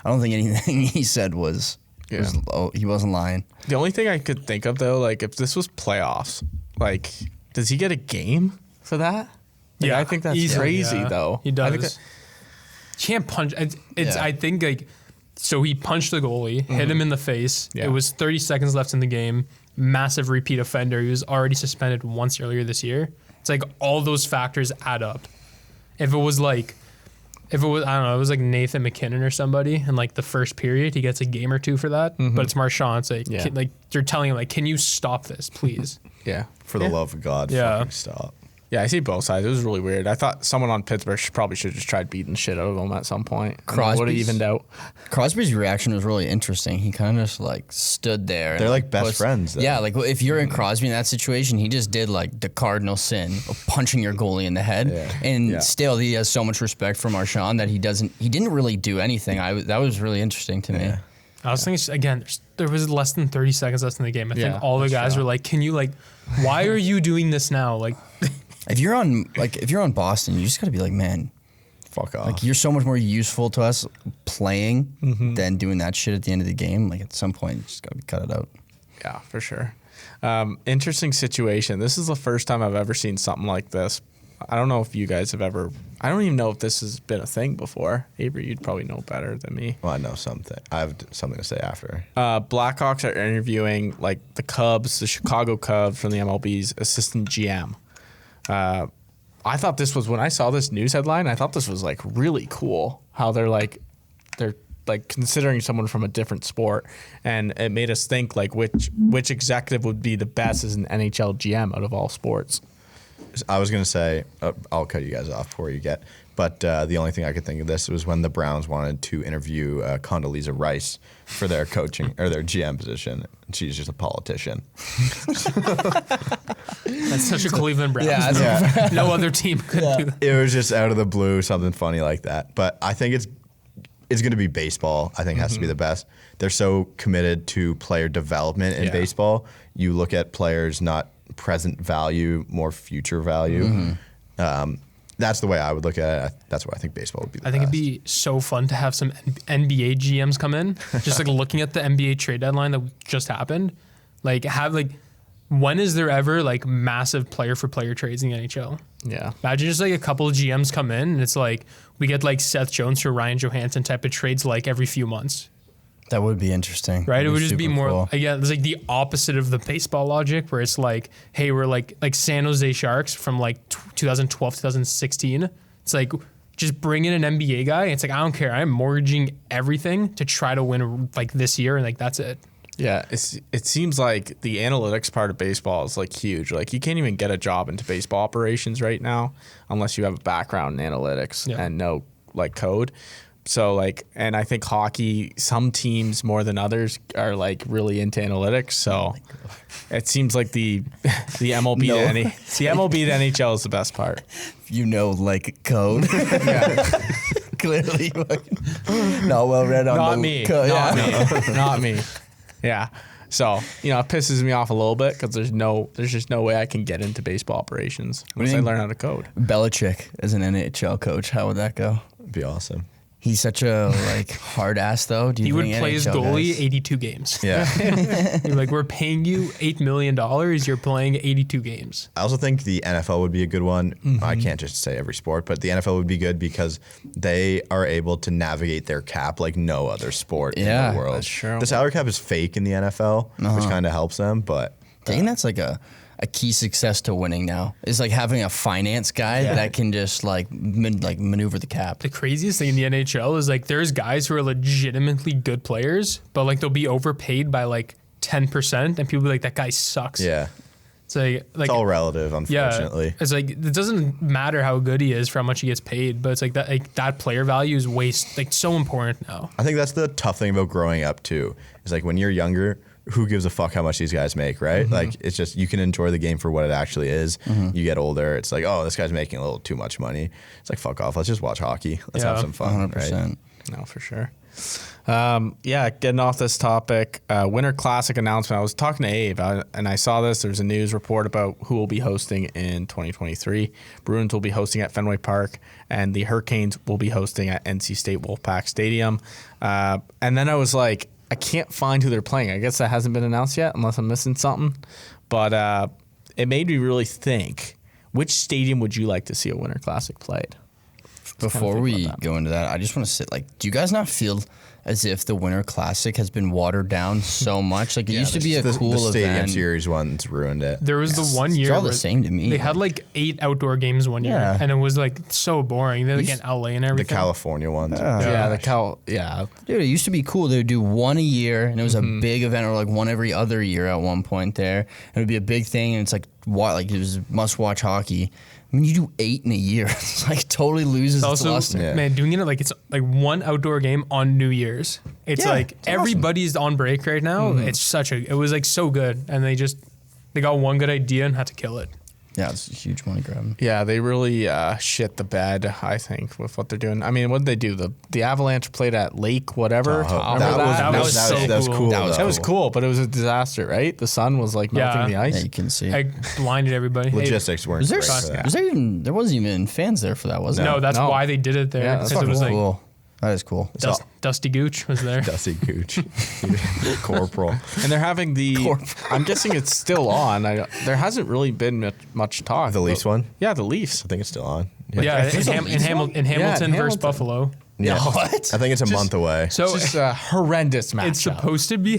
I don't think anything he said was Yeah. He wasn't lying. The only thing I could think of though, like if this was playoffs, like does he get a game for that? Like, Yeah, I think that's easily, crazy yeah. though. He I think does. Can't punch. It's Yeah. I think like so he punched the goalie, hit him in the face. Yeah. It was 30 seconds left in the game. Massive repeat offender. He was already suspended once earlier this year. It's like all those factors add up. If it was I don't know, it was like Nathan McKinnon or somebody in like the first period, he gets a game or two for that. But it's Marchand. It's like, Yeah. like they're telling him like, can you stop this, please? yeah. For the love of God, Yeah. fucking stop. Yeah, I see both sides. It was really weird. I thought someone on Pittsburgh probably should have just tried beating the shit out of him at some point. Would have Crosby's- evened out. Crosby's reaction was really interesting. He kind of just like stood there. and, They're like best friends, though. Yeah, like if you're in Crosby in that situation, he just did like the cardinal sin of punching your goalie in the head. Yeah. And Yeah. still, he has so much respect for Marchand that he didn't really do anything. That was really interesting to me. Yeah. I was thinking, again, there was less than 30 seconds left in the game. I Yeah, think all the that's guys true. were like, can you like, why are you doing this now? Like, If you're on Boston, you just got to be like, man, Fuck off. like you're so much more useful to us playing than doing that shit at the end of the game. Like at some point, you just got to cut it out. Yeah, for sure. Interesting situation. This is the first time I've ever seen something like this. I don't know if you guys have ever. I don't even know if this has been a thing before. Avery, you'd probably know better than me. Well, I know something. I have something to say after. Blackhawks are interviewing like the Cubs, the Chicago Cubs from the MLB's assistant GM. I thought this was when I saw this news headline. I thought this was like really cool. How they're like considering someone from a different sport, and it made us think like which executive would be the best as an NHL GM out of all sports. I was going to say, I'll cut you guys off before you get, but the only thing I could think of this was when the Browns wanted to interview Condoleezza Rice for their coaching or their GM position. She's just a politician. that's such a Cleveland Browns. Yeah, move. No other team could do that. It was just out of the blue, something funny like that. But I think it's going to be baseball. I think it has to be the best. They're so committed to player development in Yeah. baseball. You look at players not present value, more future value. That's the way I would look at it. That's why I think baseball would be the I think best. it'd be so fun to have some NBA GMs come in, just like looking at the NBA trade deadline that just happened. Like when is there ever like massive player for player trades in the NHL? Yeah. Imagine just like a couple of GMs come in and it's like we get like Seth Jones or Ryan Johansson type of trades like every few months, That would be interesting. right? That'd It would just be super more, cool. again, it's like the opposite of the baseball logic where it's like, hey, we're like San Jose Sharks from like 2012, 2016. It's like just bring in an NBA guy. It's like, I don't care. I'm mortgaging everything to try to win like this year. And like, that's it. Yeah, it seems like the analytics part of baseball is like huge. Like you can't even get a job into baseball operations right now unless you have a background in analytics Yeah. and know like code. So like, and I think hockey, some teams more than others are like really into analytics. So it seems like the MLB No. the MLB to NHL is the best part. You know, like code. Yeah. Clearly, not well read on Not the me. code. Not Yeah. me. Not me. Yeah. So, it pisses me off a little bit because there's just no way I can get into baseball operations once I think? learn how to code. Belichick as an NHL coach, how would that go? It'd be awesome. He's such a hard ass though. Do you He would think play his NHL goalie guys- 82 games. Yeah. You're like, we're paying you $8 million. You're playing 82 games. I also think the NFL would be a good one. I can't just say every sport, but the NFL would be good because they are able to navigate their cap like no other sport in Yeah, the world. that's true. The salary cap is fake in the NFL, which kind of helps them, but I think that's like a key success to winning now is like having a finance guy that can just like maneuver the cap. The craziest thing in the NHL is like there's guys who are legitimately good players, but like they'll be overpaid by like 10%, and people be like, that guy sucks. yeah, It's like it's all relative, unfortunately. It's like it doesn't matter how good he is for how much he gets paid, but it's like that player value is so important now. I think that's the tough thing about growing up too. Is like when you're younger, who gives a fuck how much these guys make, right? Like it's just you can enjoy the game for what it actually is. You get older, it's like, oh, this guy's making a little too much money. It's like, fuck off. Let's just watch hockey. Let's have Yeah, some fun. 100%. Right? No, for sure. Getting off this topic, Winter Classic announcement. I was talking to Abe, and I saw this. There's a news report about who will be hosting in 2023. Bruins will be hosting at Fenway Park, and the Hurricanes will be hosting at NC State Wolfpack Stadium. And then I was like, I can't find who they're playing. I guess that hasn't been announced yet, unless I'm missing something. But it made me really think, which stadium would you like to see a Winter Classic played? Before we go into that, I just want to say, like, do you guys not feel as if the Winter Classic has been watered down so much? Like, it used to be a cool the Stadium event. Series one's ruined it. There was the one year It's all the where same to me. they had like 8 outdoor games one year, Yeah. and it was like so boring. Then again, LA and The everything. California ones. Dude, it used to be cool. They would do one a year, and it was a big event, or like one every other year at one point there. And it would be a big thing, and it's like, it was must-watch hockey. I mean, you do 8 in a year. It's like totally loses its Also, luster. Yeah. man, doing it like it's like one outdoor game on New Year's. It's Yeah, like it's everybody's on break right now. It was like so good, and they got one good idea and had to kill it. Yeah, it's a huge money grab. Yeah, they really shit the bed, I think, with what they're doing. I mean, what did they do? The Avalanche played at Lake whatever. Remember that was so cool. That was cool, but it was a disaster, right? The sun was like melting the Yeah. ice. Yeah, you can see. I blinded everybody. Hey, Logistics weren't Was there, great for that. there wasn't even fans there for that, was there? no, that's No. why they did it there. Yeah, that's Because it was like cool. That is cool. Dusty Gooch was there. Dusty Gooch. Corporal. And they're having I'm guessing it's still on. There hasn't really been much talk. The Leafs one? Yeah, the Leafs. I think it's still on. Yeah, in, There's a Ham- in, Leafs Hamil- one? in Hamilton in versus Hamilton. Buffalo. Yeah. What? I think it's a month away. So It's just a horrendous match. it's supposed to be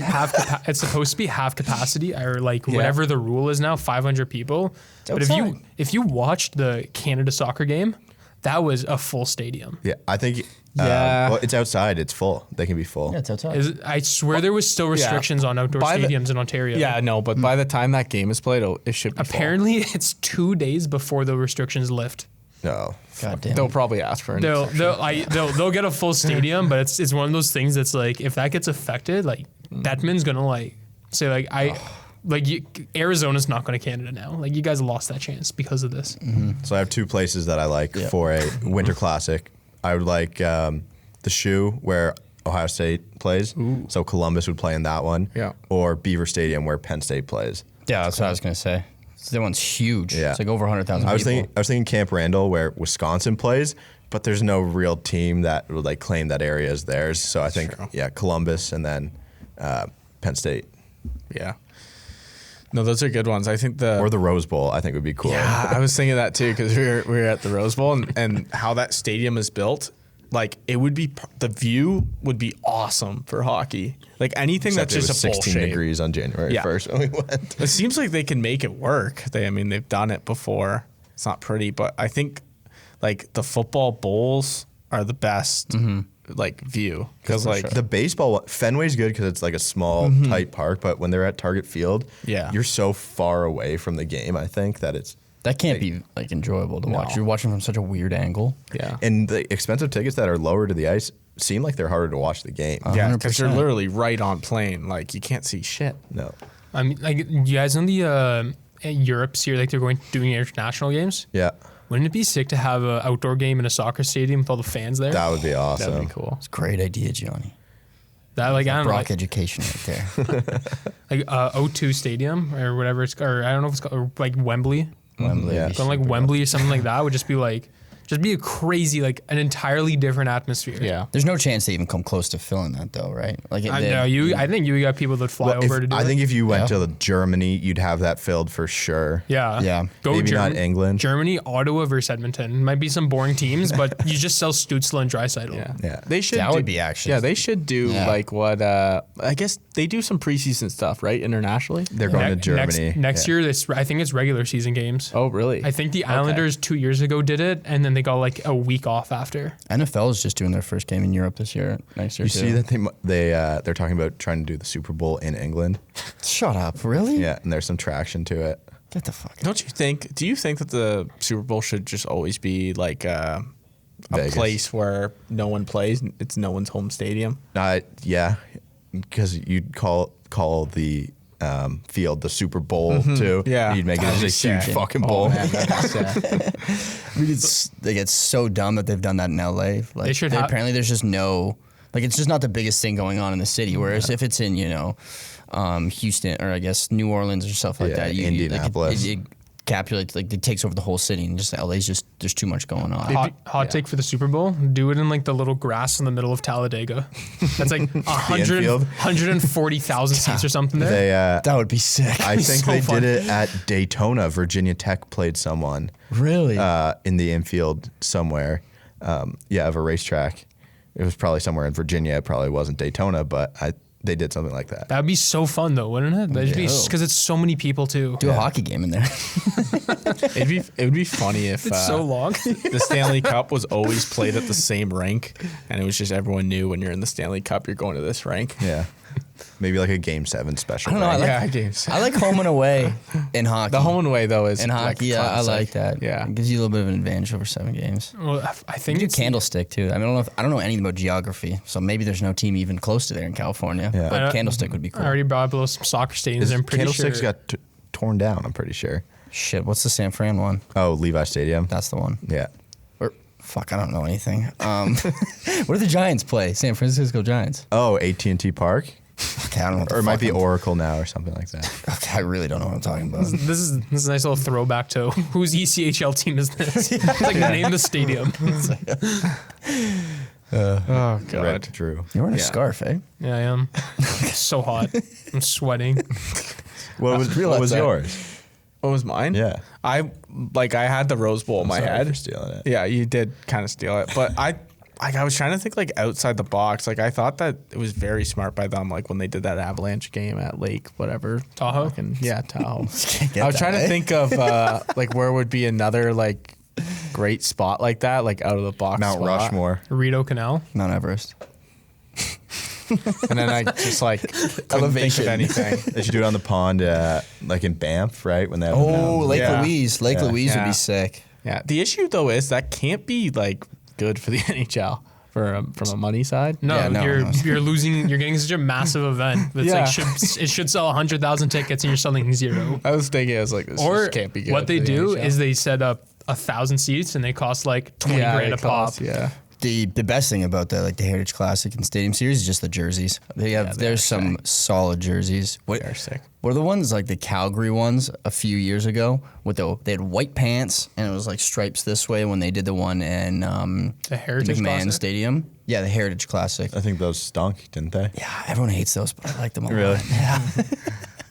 it's supposed to be half capacity, or like whatever the rule is now, 500 people. But outside. if you watched the Canada soccer game, that was a full stadium. Yeah, I think. Yeah. Well, it's outside. It's full. They can be full. Yeah, it's outside. I swear there was still restrictions on outdoor By the- stadiums in Ontario. Yeah, no, but by the time that game is played, it should be full. Apparently, it's 2 days before the restrictions lift. No. God damn. They'll probably ask for an They'll get a full stadium, but it's one of those things that's like, if that gets affected, like Bettman's gonna like say Arizona's not going to Canada now. Like, you guys lost that chance because of this. So I have 2 places that I like for a Winter Classic. I would like the Shoe where Ohio State plays. So Columbus would play in that one. Yeah. Or Beaver Stadium where Penn State plays. Yeah, that's what I was gonna say. So that one's huge. Yeah. It's like over 100,000 I was people. thinking Camp Randall where Wisconsin plays, but there's no real team that would like claim that area as theirs. So I think Columbus and then Penn State Yeah. No, those are good ones. I think or the Rose Bowl. I think would be cool. Yeah, I was thinking that too because we were at the Rose Bowl and how that stadium is built. Like, it would be, the view would be awesome for hockey. Like, anything Except that's it just was a 16 bullshit. degrees on January 1st when we went. It seems like they can make it work. They've done it before. It's not pretty, but I think like the football bowls are the best like view because like The baseball one, Fenway's good because it's like a small, tight park. But when they're at Target Field, you're so far away from the game. I think that it's that can't be like enjoyable to watch. No. You're watching from such a weird angle. yeah. and the expensive tickets that are lower to the ice seem like they're harder to watch the game. Yeah, because they're 100%. literally right on plane. Like, you can't see shit. No, I mean, like, you guys know the Europe's here, like, they're doing international games? yeah, Wouldn't it be sick to have an outdoor game in a soccer stadium with all the fans there? that would be awesome. That'd be cool. It's a great idea, Johnny. That, like, I don't know, Brock like, education right there. like O2 Stadium or whatever it's called, or I don't know if it's called, or like Wembley. Wembley. Yeah. Going like Wembley or something like that would just be a crazy, like, an entirely different atmosphere. Yeah. There's no chance they even come close to filling that though, right? Like I think you got people that fly Well, over to do I it. think if you went Yeah. to Germany, you'd have that filled for sure. Yeah. Yeah. Go Maybe not Germany, England. Germany, Ottawa versus Edmonton. Might be some boring teams, but you just sell Stützle and Draisaitl. Yeah. Yeah. They should That would be action. Yeah, they should do Yeah. like what I guess they do some preseason stuff, right? Internationally. They're going to Germany Next year, I think it's regular season games. Oh, really? I think the Islanders 2 years ago did it, and then they got like a week off after. NFL is just doing their first game in Europe this year. Next year, You too. see that they're talking about trying to do the Super Bowl in England. Shut up! Really? Yeah, and there's some traction to it. Get the fuck. Don't you think? Do you think that the Super Bowl should just always be like a Vegas. place where no one plays? It's no one's home stadium. Yeah, because you'd call the field the Super Bowl too. Yeah. you'd make it That'd a be huge sick. fucking Oh, bowl. man, that'd be sick. I mean, it's so dumb that they've done that in LA. Like, They should have- apparently there's just no, like, it's just not the biggest thing going on in the city. Whereas if it's in, Houston or I guess New Orleans or stuff like Yeah, that, Indianapolis. it capitulates, like it takes over the whole city, and just LA's just there's too much going on. Hot take for the Super Bowl: do it in like the little grass in the middle of Talladega. That's like 140,000 seats or something there. They, That would be sick. I think so they fun. did it at Daytona. Virginia Tech played someone Really? in the infield somewhere. Of a racetrack. It was probably somewhere in Virginia. It probably wasn't Daytona, but they did something like that. That'd be so fun though, wouldn't it? That'd be Yeah. because it's so many people too. Do a hockey game in there. It would be funny if It's so long. the Stanley Cup was always played at the same rink, and it was just everyone knew when you're in the Stanley Cup, you're going to this rink. Yeah. Maybe like a Game 7 special. I don't know, I right? like- games. I like home and away in hockey. The home and away though is in like hockey, yeah, I classic. like that. Yeah. It gives you a little bit of an advantage over 7 games. Well, I You think do it's Candlestick too. I mean, I don't know anything about geography, so maybe there's no team even close to there in California. Yeah. But I- Candlestick would be I cool. already brought up some soccer stadiums. I'm pretty sure. Candlesticks got torn down, I'm pretty sure. Shit, what's the San Fran one? Oh, Levi Stadium. That's the one. Yeah. Or fuck, I don't know anything. Where do the Giants play? San Francisco Giants. Oh, AT&T Park? Okay, I don't know. What the Or it might fuck be I'm- Oracle now or something like that. Okay, I really don't know what I'm talking about. This is a nice little throwback to whose ECHL team is this? It's like name the stadium. Oh god. Red Drew. You're wearing a Yeah. scarf, eh? Yeah, I am. So hot. I'm sweating. What was realize that. yours? What was mine? Yeah. I had the Rose Bowl in my Sorry head. for stealing it. Yeah, you did kind of steal it, but I was trying to think like outside the box. Like I thought that it was very smart by them, like when they did that Avalanche game at Lake, whatever. Tahoe? Yeah, Tahoe. Get I was that, trying to eh? think of like where would be another like great spot like that, like out of the box. Mount spot. Rushmore. Rito Canal. Mount Everest. And then I just like couldn't think of Elevation. anything. They should do it on the pond, like in Banff, right? When they have Oh, Lake Yeah. Louise. Lake Yeah. Louise would Yeah. be sick. Yeah. The issue though is that can't be like good for the NHL from a money side. No, Yeah, no, you're losing. You're getting such a massive event. It's Yeah. like it should sell 100,000 tickets and you're selling 0. I was thinking, I was like, this Or just can't be good. what they for the do NHL. is they set up 1,000 seats and they cost like 20 grand they a pop. cost, Yeah. The best thing about the Heritage Classic and Stadium Series is just the jerseys. There's some solid jerseys. What They're sick. What are the ones like the Calgary ones a few years ago with they had white pants and it was like stripes this way when they did the one in The Heritage McMahon Classic? Stadium. Yeah, the Heritage Classic. I think those stunk, didn't they? Yeah, everyone hates those, but I like them a Really? lot. Yeah.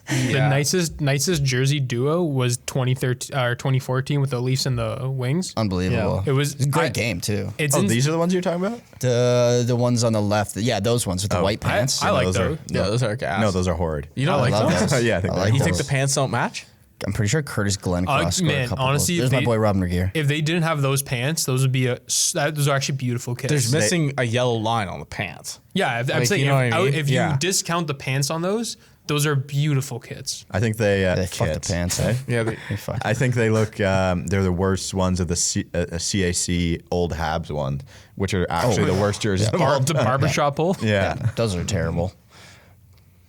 The nicest jersey duo was 2013 or 2014 with the Leafs and the Wings. Unbelievable. It was It's a great game too. It's Oh, in, these are the ones you're talking about? The ones on the left, yeah, those ones with the white pants. I like those those. are Yeah, those are gas. No, those are horrid. You don't I like love those? those. Yeah, I think I they're like You those. think the pants don't match? I'm pretty sure Curtis Glenncross scored man, a couple honestly, of if those. There's my they- boy Rob McGear. If they didn't have those pants, those would be those are actually beautiful kits. There's missing a yellow line on the pants. yeah, I'm like, saying you know what I mean? if you Yeah. discount the pants on those are beautiful kits. I think they Fuck the kits, pants, eh? eh? Yeah, They fuck. I think they look. They're the worst ones of the CAC old Habs ones, which are actually the worst jerseys of all The time. barbershop pull. Yeah. Those are terrible.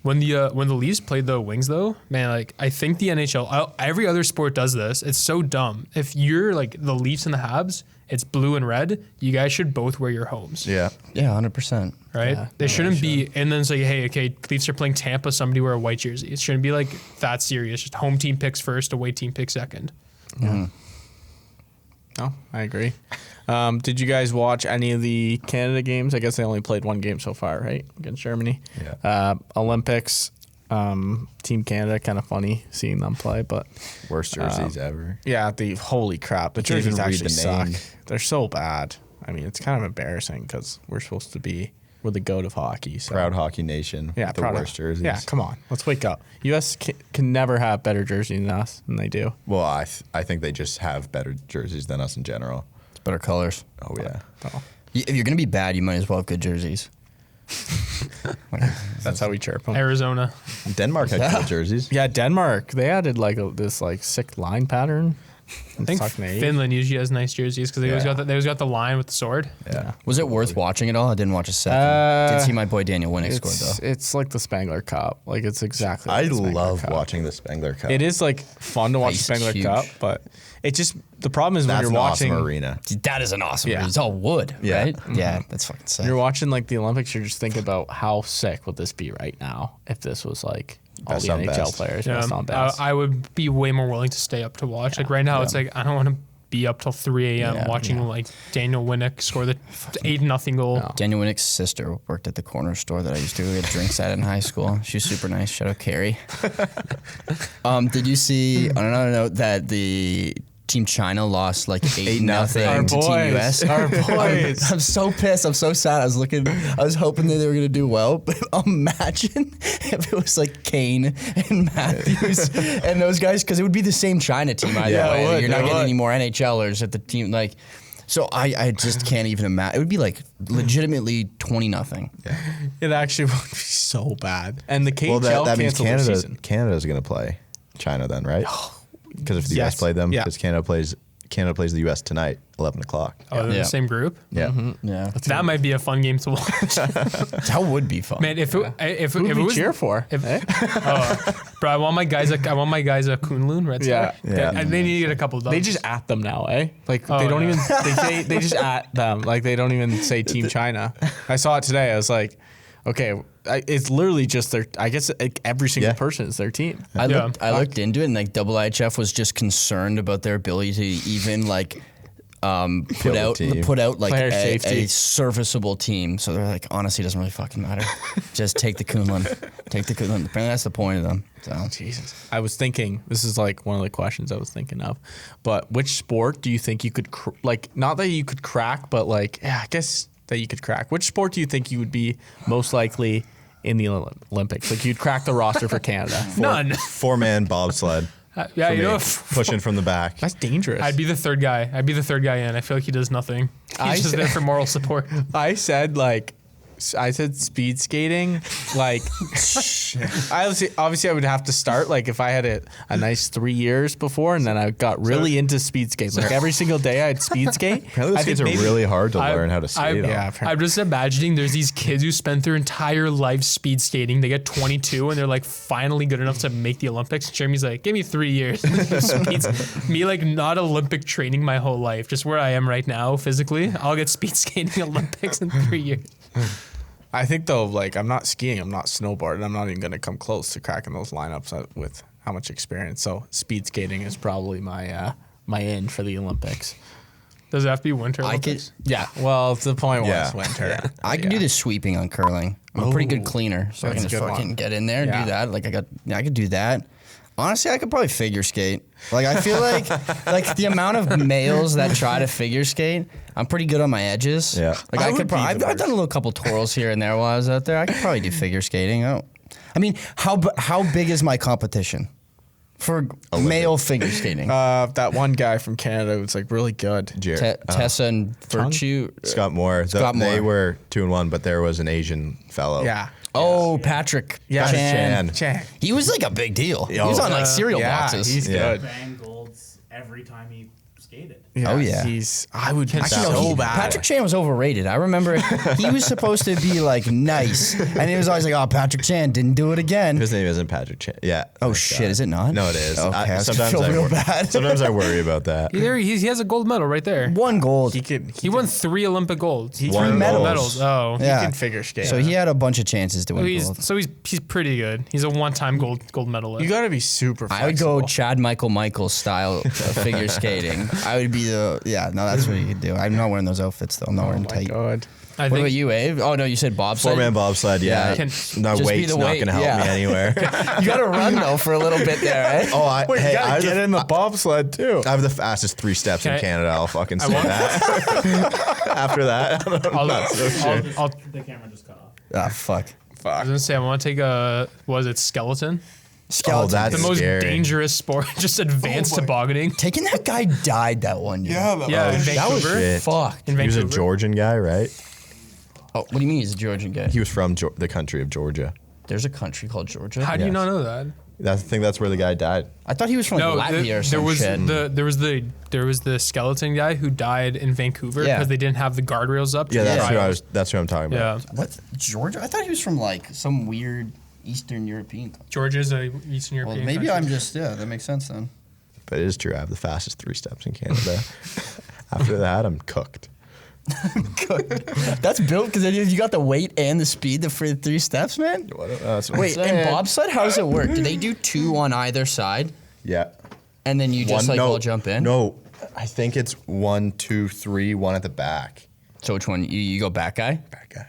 When the Leafs played the Wings though, man, like I think the NHL, every other sport does this. It's so dumb. If you're like the Leafs and the Habs, it's blue and red. You guys should both wear your homes. Yeah. Yeah, 100%. Right? Yeah, They no, shouldn't be, and then say, hey, okay, Leafs are playing Tampa, somebody wear a white jersey. It shouldn't be like that serious. Just home team picks first, away team picks second. No, I agree. Did you guys watch any of the Canada games? I guess they only played one game so far, right? Against Germany. Yeah. Olympics, Team Canada, kind of funny seeing them play, but Worst jerseys ever. yeah, holy crap, the can't even jerseys read actually the suck. name. They're so bad. I mean, it's kind of embarrassing because we're the goat of hockey. So. Proud hockey nation. Yeah, with the proud of- worst jerseys. Yeah, come on, let's wake up. U.S. can never have better jerseys than us, and they do. Well, I think they just have better jerseys than us in general. It's better colors. Oh yeah. Oh, If you're going to be bad, you might as well have good jerseys. that's how we chirp them. Arizona. Denmark had cool jerseys. Yeah, Denmark. They added like this like sick line pattern. I think Finland usually has nice jerseys because they always got the line with the sword. Yeah. Was it worth watching at all? I didn't watch a second. Did see my boy Daniel Winnick score, though. It's like the Spangler Cup. Like it's exactly. I like the Spangler love Cup. watching the Spengler Cup. It is like fun to watch the Ice Spangler huge. Cup, but it just the problem is when That's you're an watching. awesome arena. That is an awesome Yeah. It's all wood, Yeah. right? Yeah, that's fucking sick. You're watching like the Olympics. You're just thinking about how sick would this be right now if this was like all Best the on NHL best. players, Yeah, best on best. I would be way more willing to stay up to watch. Like right now, it's like I don't want to be up till 3 a.m. Yeah. watching like Daniel Winnick score the 8-0 goal. No. Daniel Winnick's sister worked at the corner store that I used to go get drinks at in high school. She was super nice. Shout out Carrie. Did you see on another note that the Team China lost like 8-0 to Team US? Our boys. I'm so pissed. I'm so sad. I was hoping that they were gonna do well, but imagine if it was like Kane and Matthews and those guys, because it would be the same China team either Yeah, it way. would, You're not it getting would. any more NHLers at the team. Like, so I just can't even imagine. It would be like legitimately 20-0. It actually would be so bad. And the KHL Well, that means canceled their season. Canada's going to play China then, right? Because if the Yes. US played them, Yeah. because Canada plays the US tonight, 11 o'clock. Oh, they're in Yeah. the same group. Yeah. Yeah, That might be a fun game to watch. that would be fun. Man, if it Who do we was cheer for? If, bro, I want my guys a Kunlun Red Star. Yeah. And they need to get a couple dubs. They just at them now, eh? Like Oh, they don't yeah. even they just at them. Like they don't even say Team China. I saw it today. I was like, okay, it's literally just their. I guess like, every single Yeah. person is their team. I Yeah. looked into it, and like IIHF was just concerned about their ability to even like put a out team. like Player a safety. serviceable team. So they're like, honestly, it doesn't really fucking matter. Just take the Kunlun. Take the Kunlun. Apparently that's the point of them. So Jesus. I was thinking. This is like one of the questions I was thinking of. But which sport do you think you could like? Not that you could crack, but like, yeah, I guess that you could crack. Which sport do you think you would be most likely in the Olympics? Like you'd crack the roster for Canada. none. 4-man bobsled. Yeah, for you me. know, Pushing from the back. That's dangerous. I'd be the third guy in. I feel like he does nothing. He's just there for moral support. I said speed skating. Like, obviously I would have to start. Like, if I had a nice 3 years before, and then I got really into speed skates. Like every single day I'd speed skate. Apparently those I skates think are maybe- really hard to I- learn how to skate on. Yeah, I'm just imagining there's these kids who spend their entire life speed skating. They get 22 and they're like finally good enough to make the Olympics. Jeremy's like, give me 3 years. Me like not Olympic training my whole life, just where I am right now physically. I'll get speed skating Olympics in 3 years. I think though, like I'm not skiing, I'm not snowboarding, I'm not even gonna come close to cracking those lineups with how much experience. So speed skating is probably my in for the Olympics. Does it have to be winter I could. Olympics? Yeah. Well, the point was Yeah. winter. I can do the sweeping on curling. I'm a pretty good cleaner, so I That's can a just good fucking one. get in there and Yeah. do that. Like I could do that. Honestly, I could probably figure skate. Like I feel like the amount of males that try to figure skate, I'm pretty good on my edges. Yeah. Like I I would could be probably. the I've done a little couple twirls here and there while I was out there. I could probably do figure skating. I mean, how big is my competition for male figure skating? That one guy from Canada was like really good. Tessa and Virtue. Scott Moore. Scott They Moore. were 2-1, but there was an Asian fellow. Yeah. Oh, Patrick. Yeah. Chan. Chan. He was like a big deal. He was on like cereal Yeah, boxes. he's Yeah. good. Bang golds every time he skated. Oh, yeah. I would be Actually, no, so bad. Patrick Chan was overrated. I remember he was supposed to be like nice, and he was always like, "Oh, Patrick Chan didn't do it again." His name isn't Patrick Chan. Yeah. Oh Nice shit, guy. is it not? No, it is. Okay, I was gonna sometimes feel real wor- bad. Sometimes I worry about that. He has a gold medal right there. One gold. He won 3 Olympic golds. He Won can- medals. Oh. Yeah. can figure skate. So he had a bunch of chances to win gold. He's pretty good. He's a one-time gold medalist. You got to be super flexible. I would go Chad Michael style figure skating. I would be that's what you could do. I'm not wearing those outfits though. I'm not Oh wearing my tight. god. I What think about you, Abe? Oh no, you said bobsled. 4-man bobsled, yeah. Yeah. Can- No, Just be weight's the not weight, going to help yeah. me anywhere. You got to run though for a little bit there, eh? Oh, I have get in the bobsled too. I have the fastest 3 steps Can in I- Canada. I'll fucking say want- that. After that, I'll The camera just cut off. Ah, fuck. I was gonna say I want to take skeleton. Skeleton. that's The most scary. dangerous sport, just advanced tobogganing. Taking that guy died that one year. Yeah, in that was Vancouver. shit. Fucked. In He was a Vancouver. Georgian guy, right? Oh, what do you mean he's a Georgian guy? He was from the country of Georgia. There's a country called Georgia. How do you Yes. not know that? I think that's where the guy died. I thought he was from like, No, Latvia or some there was shit. there was the skeleton guy who died in Vancouver Yeah. because they didn't have the guardrails up. Yeah, to that's trials. That's who I'm talking about. Yeah, What? Georgia? I thought he was from like some weird Eastern European country. Georgia's a Eastern Well, European. maybe country. I'm just, that makes sense then. But it is true. I have the fastest 3 steps in Canada. After that, I'm cooked. That's built because you got the weight and the speed for the 3 steps, man. That's what I'm Wait, saying. in bobsled, how does it work? Do they do 2 on either side, Yeah. and then you just all jump in? No, I think it's 1, 2, 3, 1 at the back. So which one? You go back guy? Back guy.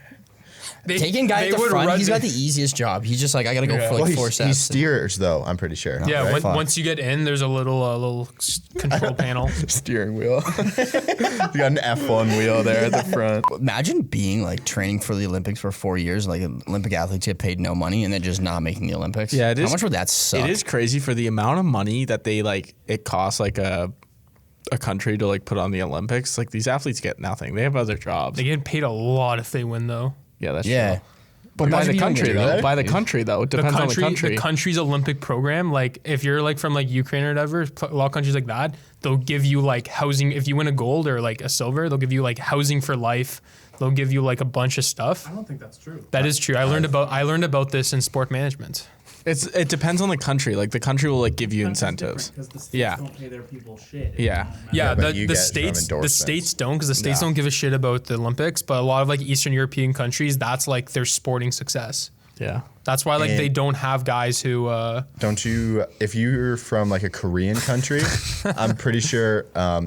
Taking guy at the front, he's got the easiest job. He's just like, I got to go for like 4 steps. He steers though, I'm pretty sure. Yeah, right? once you get in, there's a little control panel. Steering wheel. You got an F1 wheel there at the front. Imagine being like training for the Olympics for 4 years. Like Olympic athletes get paid no money and then just not making the Olympics. Yeah, it is. How much would that suck? It is crazy for the amount of money that they like. It costs like a country to like put on the Olympics. Like these athletes get nothing. They have other jobs. They get paid a lot if they win, though. Yeah, that's Yeah. true. But by Imagine the you don't country get though. that. By the country though. It depends on the country. The country's Olympic program, like if you're like from like Ukraine or whatever, a lot of countries like that, they'll give you like housing. If you win a gold or like a silver, they'll give you like housing for life. They'll give you like a bunch of stuff. I don't think that's true. That is true. I learned about this in sport management. It depends on the country. Like the country will like give you incentives. Because the states Yeah. don't pay their people shit. Yeah. Yeah, but you the get from states endorsements. don't because the states No. don't give a shit about the Olympics, but a lot of like Eastern European countries, that's like their sporting success. Yeah. That's why like And- they don't have guys who Don't you? If you're from like a Korean country, I'm pretty sure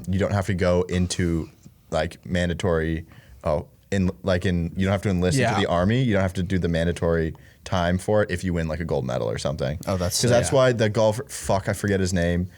you don't have to go into like mandatory. You don't have to enlist Yeah. into the army. You don't have to do the mandatory time for it if you win like a gold medal or something. Oh, that's because that's sick. why the golfer. Fuck, I forget his name.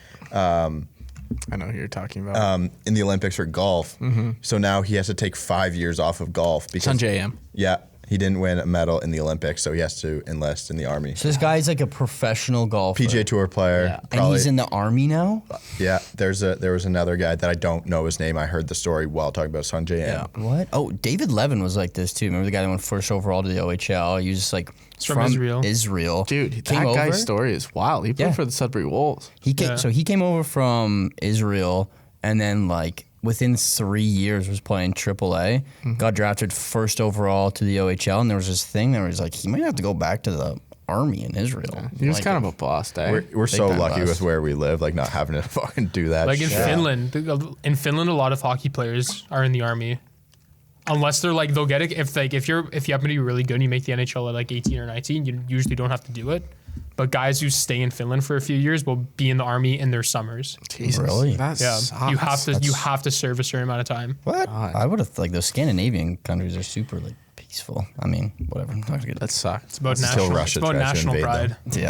I know who you're talking about. In the Olympics for golf. So now he has to take 5 years off of golf because Sanjay M. Yeah, he didn't win a medal in the Olympics, so he has to enlist in the army. So this guy's like a professional golfer. PGA Tour player. Yeah. And he's in the army now? Yeah, there was another guy that I don't know his name. I heard the story while talking about Sanjay M. Yeah. What? Oh, David Levin was like this too. Remember the guy that went first overall to the OHL? He was just like from Israel. Israel. Dude, Came that over. guy's story is wild. He played Yeah. for the Sudbury Wolves. He came, Yeah. So he came over from Israel and then like within 3 years was playing AAA, got drafted first overall to the OHL, and there was this thing that was like he might have to go back to the army in Israel. He was Like, kind of a boss, eh? We're so time lucky bust. with where we live, like not having to fucking do that. like in shit. Finland. A lot of hockey players are in the army. Unless they're like they'll get it if you happen to be really good and you make the NHL at like 18 or 19, you usually don't have to do it. But guys who stay in Finland for a few years will be in the army in their summers. Jesus. Really? That Yeah, sucks. you have to serve a certain amount of time. What? God. I would have like those Scandinavian countries are super like peaceful. I mean, whatever. I'm not gonna get That sucks. It's about Until national. Russia It's about tries to national invade pride. them.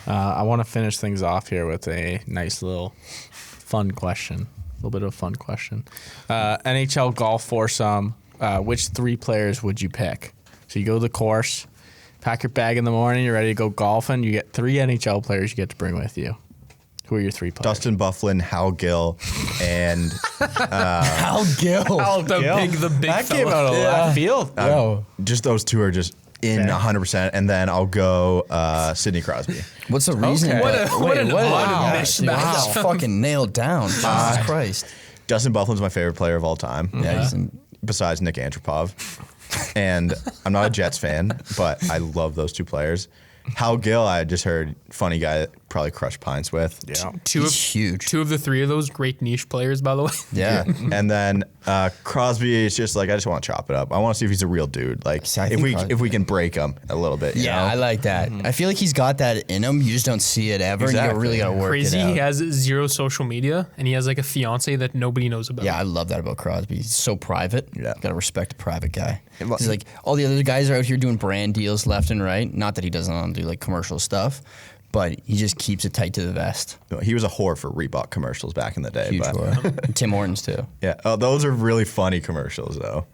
Yeah. I want to finish things off here with a nice little fun question. A little bit of a fun question. NHL golf foursome. Which 3 players would you pick? So you go to the course, pack your bag in the morning, you're ready to go golfing. You get 3 NHL players you get to bring with you. Who are your 3 players? Dustin Byfuglien, Hal Gill, and Hal Gill. The big that fella. came out of left field. just those 2 are just in 100%. And then I'll go Sidney Crosby. What's the reason? Okay. What an odd Dude, mismatch. that's fucking nailed down. Jesus Christ. Dustin Byfuglien's my favorite player of all time. Yeah, he's in, Besides Nick Antropov. And I'm not a Jets fan, but I love those 2 players. Hal Gill, I just heard, funny guy that probably crushed pints with. Yeah. he's huge. 2 of the 3 of those great niche players, by the way. Yeah. And then Crosby is just like, I just want to chop it up. I want to see if he's a real dude. Like See, I think Crosby- if we can break him a little bit. you Yeah, know? I like that. I feel like he's got that in him. You just don't see it ever. And you Exactly. really got to work Crazy. it out. He has 0 social media, and he has like a fiance that nobody knows about. Yeah, I love that about Crosby. He's so private. Yeah. Got to respect a private guy. And look- He's like, all the other guys are out here doing brand deals left and right. Not that he doesn't want to do like commercial stuff, but he just keeps it tight to the vest. He was a whore for Reebok commercials back in the day. Huge but whore. Tim Hortons too. yeah, those are really funny commercials though.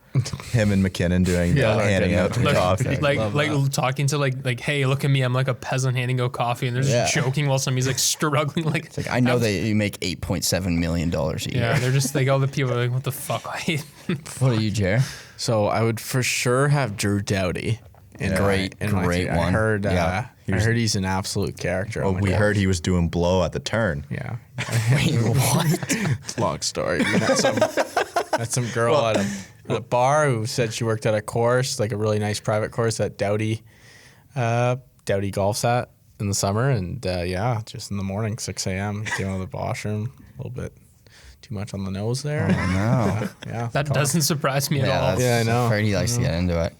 Him and McKinnon doing Yeah, handing out the Like, coffee. like talking to like, hey, look at me, I'm like a peasant handing out coffee, and they're just Yeah. joking while somebody's like struggling. Like, It's like, I know that you make $8.7 million a year. yeah, they're just like all the people are like, what the fuck? What are you, Jer? So I would for sure have Drew Doughty. Great my great team. one. I heard, Yeah. I heard he's an absolute character. Oh, on the we court. heard he was doing blow at the turn. Yeah. Wait, what? It's a long story. We met some girl at a bar who said she worked at a course, like a really nice private course that Doughty golfs at in the summer. And just in the morning, 6 a.m., came out of the washroom, a little bit Too much on the nose there. Oh, no. Yeah. That doesn't surprise me at all. that's- Yeah, I know. Afraid he likes to get into it.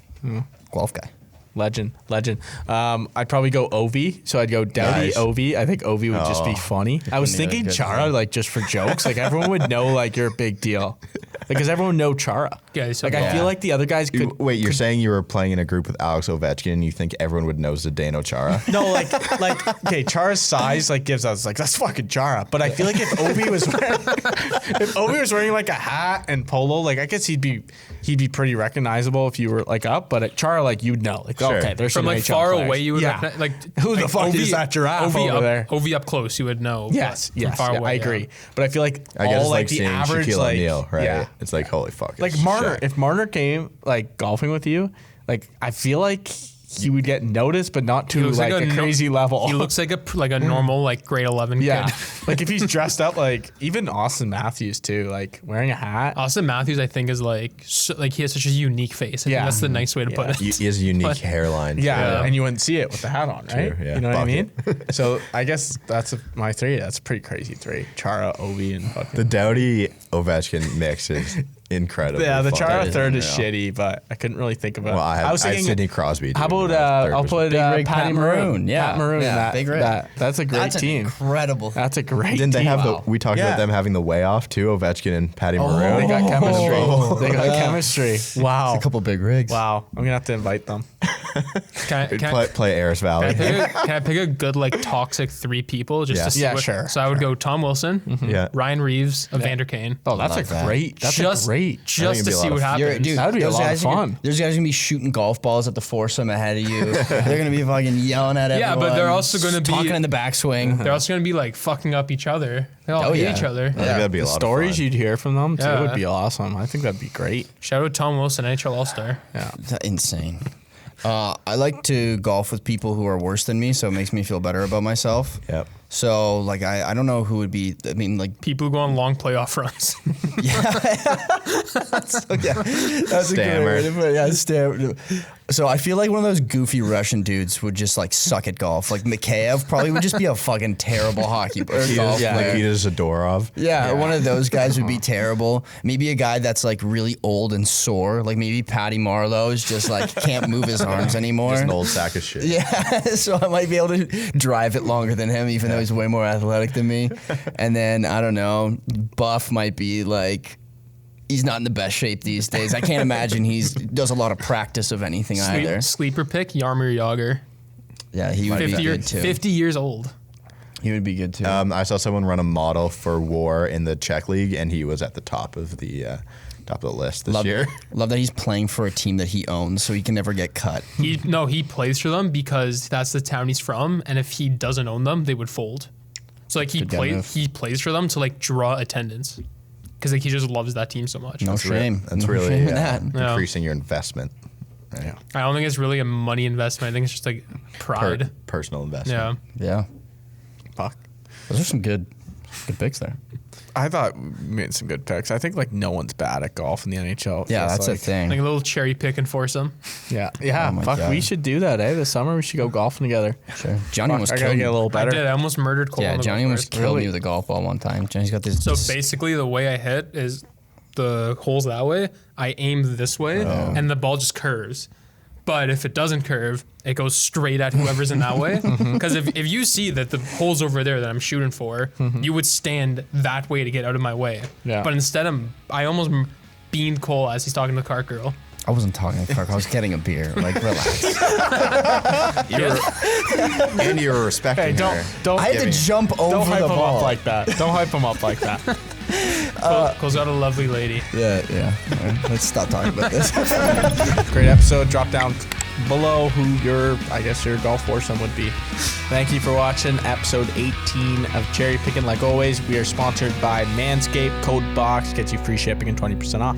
Golf guy. Legend. I'd probably go Ovi. So I'd go Doughty, Nice. Ovi. I think Ovi would just be funny. I was Couldn't even thinking get Chara, that. like just for jokes. Like everyone would know, like you're a big deal, because everyone know Chara. Yeah, he's so Like I tall. feel like the other guys could. Wait, you're saying you were playing in a group with Alex Ovechkin and you think everyone would know Zdeno Chara? No, like okay, Chara's size like gives us like that's fucking Chara. But I feel like if Ovi was wearing like a hat and polo, like I guess he'd be pretty recognizable if you were like up. But at Chara, like you'd know, like Sure. okay, there's From some like NHL far players. away, you would yeah. recognize, like Who the like fuck is that giraffe over there? Ovi up close, you would know. but Yes, from yes, far yeah, away, I yeah. agree. But I feel like I guess all it's like like the seeing average Shaquille like O'Neal, right? Yeah. It's like, holy fuck. Like it's Marner, Shaq. if Marner came like golfing with you, like I feel like he would get noticed, but not He to looks like a no- crazy level. He looks like a normal like grade 11 yeah, kid. like if he's dressed up like even Austin Matthews too, like wearing a hat. Austin Matthews, I think, is like like he has such a unique face. I think Yeah. that's the nice way to put it. He has a unique But- hairline. Yeah, Yeah. and you wouldn't see it with the hat on, right? True, yeah. You know what I mean? Bucket. So I guess that's my three. That's a pretty crazy three: Chara, Ovi, and fucking. The Doughty Ovechkin mix is incredible. Yeah, the Chara is third is unreal. shitty, but I couldn't really think of it. Well, I was had thinking, Sidney Crosby. how dude, about when I was third I'll was- put Big Rig Patty Maroon. Yeah, Pat Maroon. yeah, Big Rig. That's a great That's team. an incredible. That's a great Didn't they team. have Wow. we talked Yeah. about them having the way off too? Ovechkin and Patty Maroon. They got chemistry. Oh. They got chemistry. Wow. a couple big rigs. Wow. I'm gonna have to invite them. Play Ayers Valley. Can I pick a good like toxic three people just Yeah. to see Yeah, what? sure, So I would go Tom Wilson, Yeah. Ryan Reeves, Evander Kane. Oh, that's Love a that. great. That's just a great. just gonna to be a see lot what of fun. happens. Dude, That'd be a those lot of guys are gonna- fun. Those guys are gonna be shooting golf balls at the foursome ahead of you. They're gonna be fucking yelling at everyone. Yeah, but they're also gonna be- talking in the backswing. They're also gonna be like fucking up each other. They all Oh, hate yeah. each other. I think that'd be a The lot stories of fun. you'd hear from them too Yeah. would be awesome. I think that'd be great. Shout out Tom Wilson, NHL All Star. Yeah. Insane. I like to golf with people who are worse than me, so it makes me feel better about myself. Yep. So like I don't know who would be. I mean like People who go on long playoff runs. that's a good Stammer. way to put it. Yeah, stammer. So I feel like one of those goofy Russian dudes would just like suck at golf. Like Mikheyev probably would just be a fucking terrible hockey or golf yeah. player. Nikita Zadorov. Yeah, one of those guys would be terrible. Maybe a guy that's like really old and sore. Like maybe Patty Marlowe's just like can't move his arms anymore. Just an old sack of shit. Yeah, so I might be able to drive it longer than him, even though he's way more athletic than me. And then I don't know, Buff might be like, he's not in the best shape these days. I can't imagine does a lot of practice of anything either. Sleeper pick, Jaromir Jagr. Yeah, he would be 50, good too. 50 years old. He would be good too. I saw someone run a model for WAR in the Czech league, and he was at the top of the list this year. Love that he's playing for a team that he owns, so he can never get cut. He plays for them because that's the town he's from, and if he doesn't own them, they would fold. So like Good guy move. he plays for them to like draw attendance because like he just loves that team so much. No shame. That's No really shame in that. Yeah. increasing your investment. Right? I don't think it's really a money investment. I think it's just like pride. Personal investment. Yeah. Yeah, Fuck. those are some good picks there. I thought we made some good picks. I think like no one's bad at golf in the NHL. Yeah, Just, that's like, a thing. Like a little cherry pick and foursome. Yeah, yeah. Oh my fuck, God. we should do that, eh? This summer we should go golfing together. Sure. Johnny Fuck, almost I killed gotta me. get a little I better. did. I almost murdered Cole. Yeah, on the Johnny golf almost course. killed me with a golf ball one time. Johnny's got this. So basically, the way I hit is the holes that way. I aim this way, Oh. and the ball just curves. But if it doesn't curve, it goes straight at whoever's in that way. Because if you see that the hole's over there that I'm shooting for, you would stand that way to get out of my way. Yeah. But instead, I almost beamed Cole as he's talking to the cart girl. I wasn't talking to Clark. I was getting a beer. Like, relax. And you were respecting Hey, her. don't. I had to Giving. jump over Don't hype the him ball. up like that. Don't hype him up like that. Cole's got a lovely lady. Yeah. All right, let's stop talking about this. Great episode. Drop down below who your golf foursome would be. Thank you for watching episode 18 of Cherry Pickin'. Like always, we are sponsored by Manscaped. Code BOX gets you free shipping and 20% off.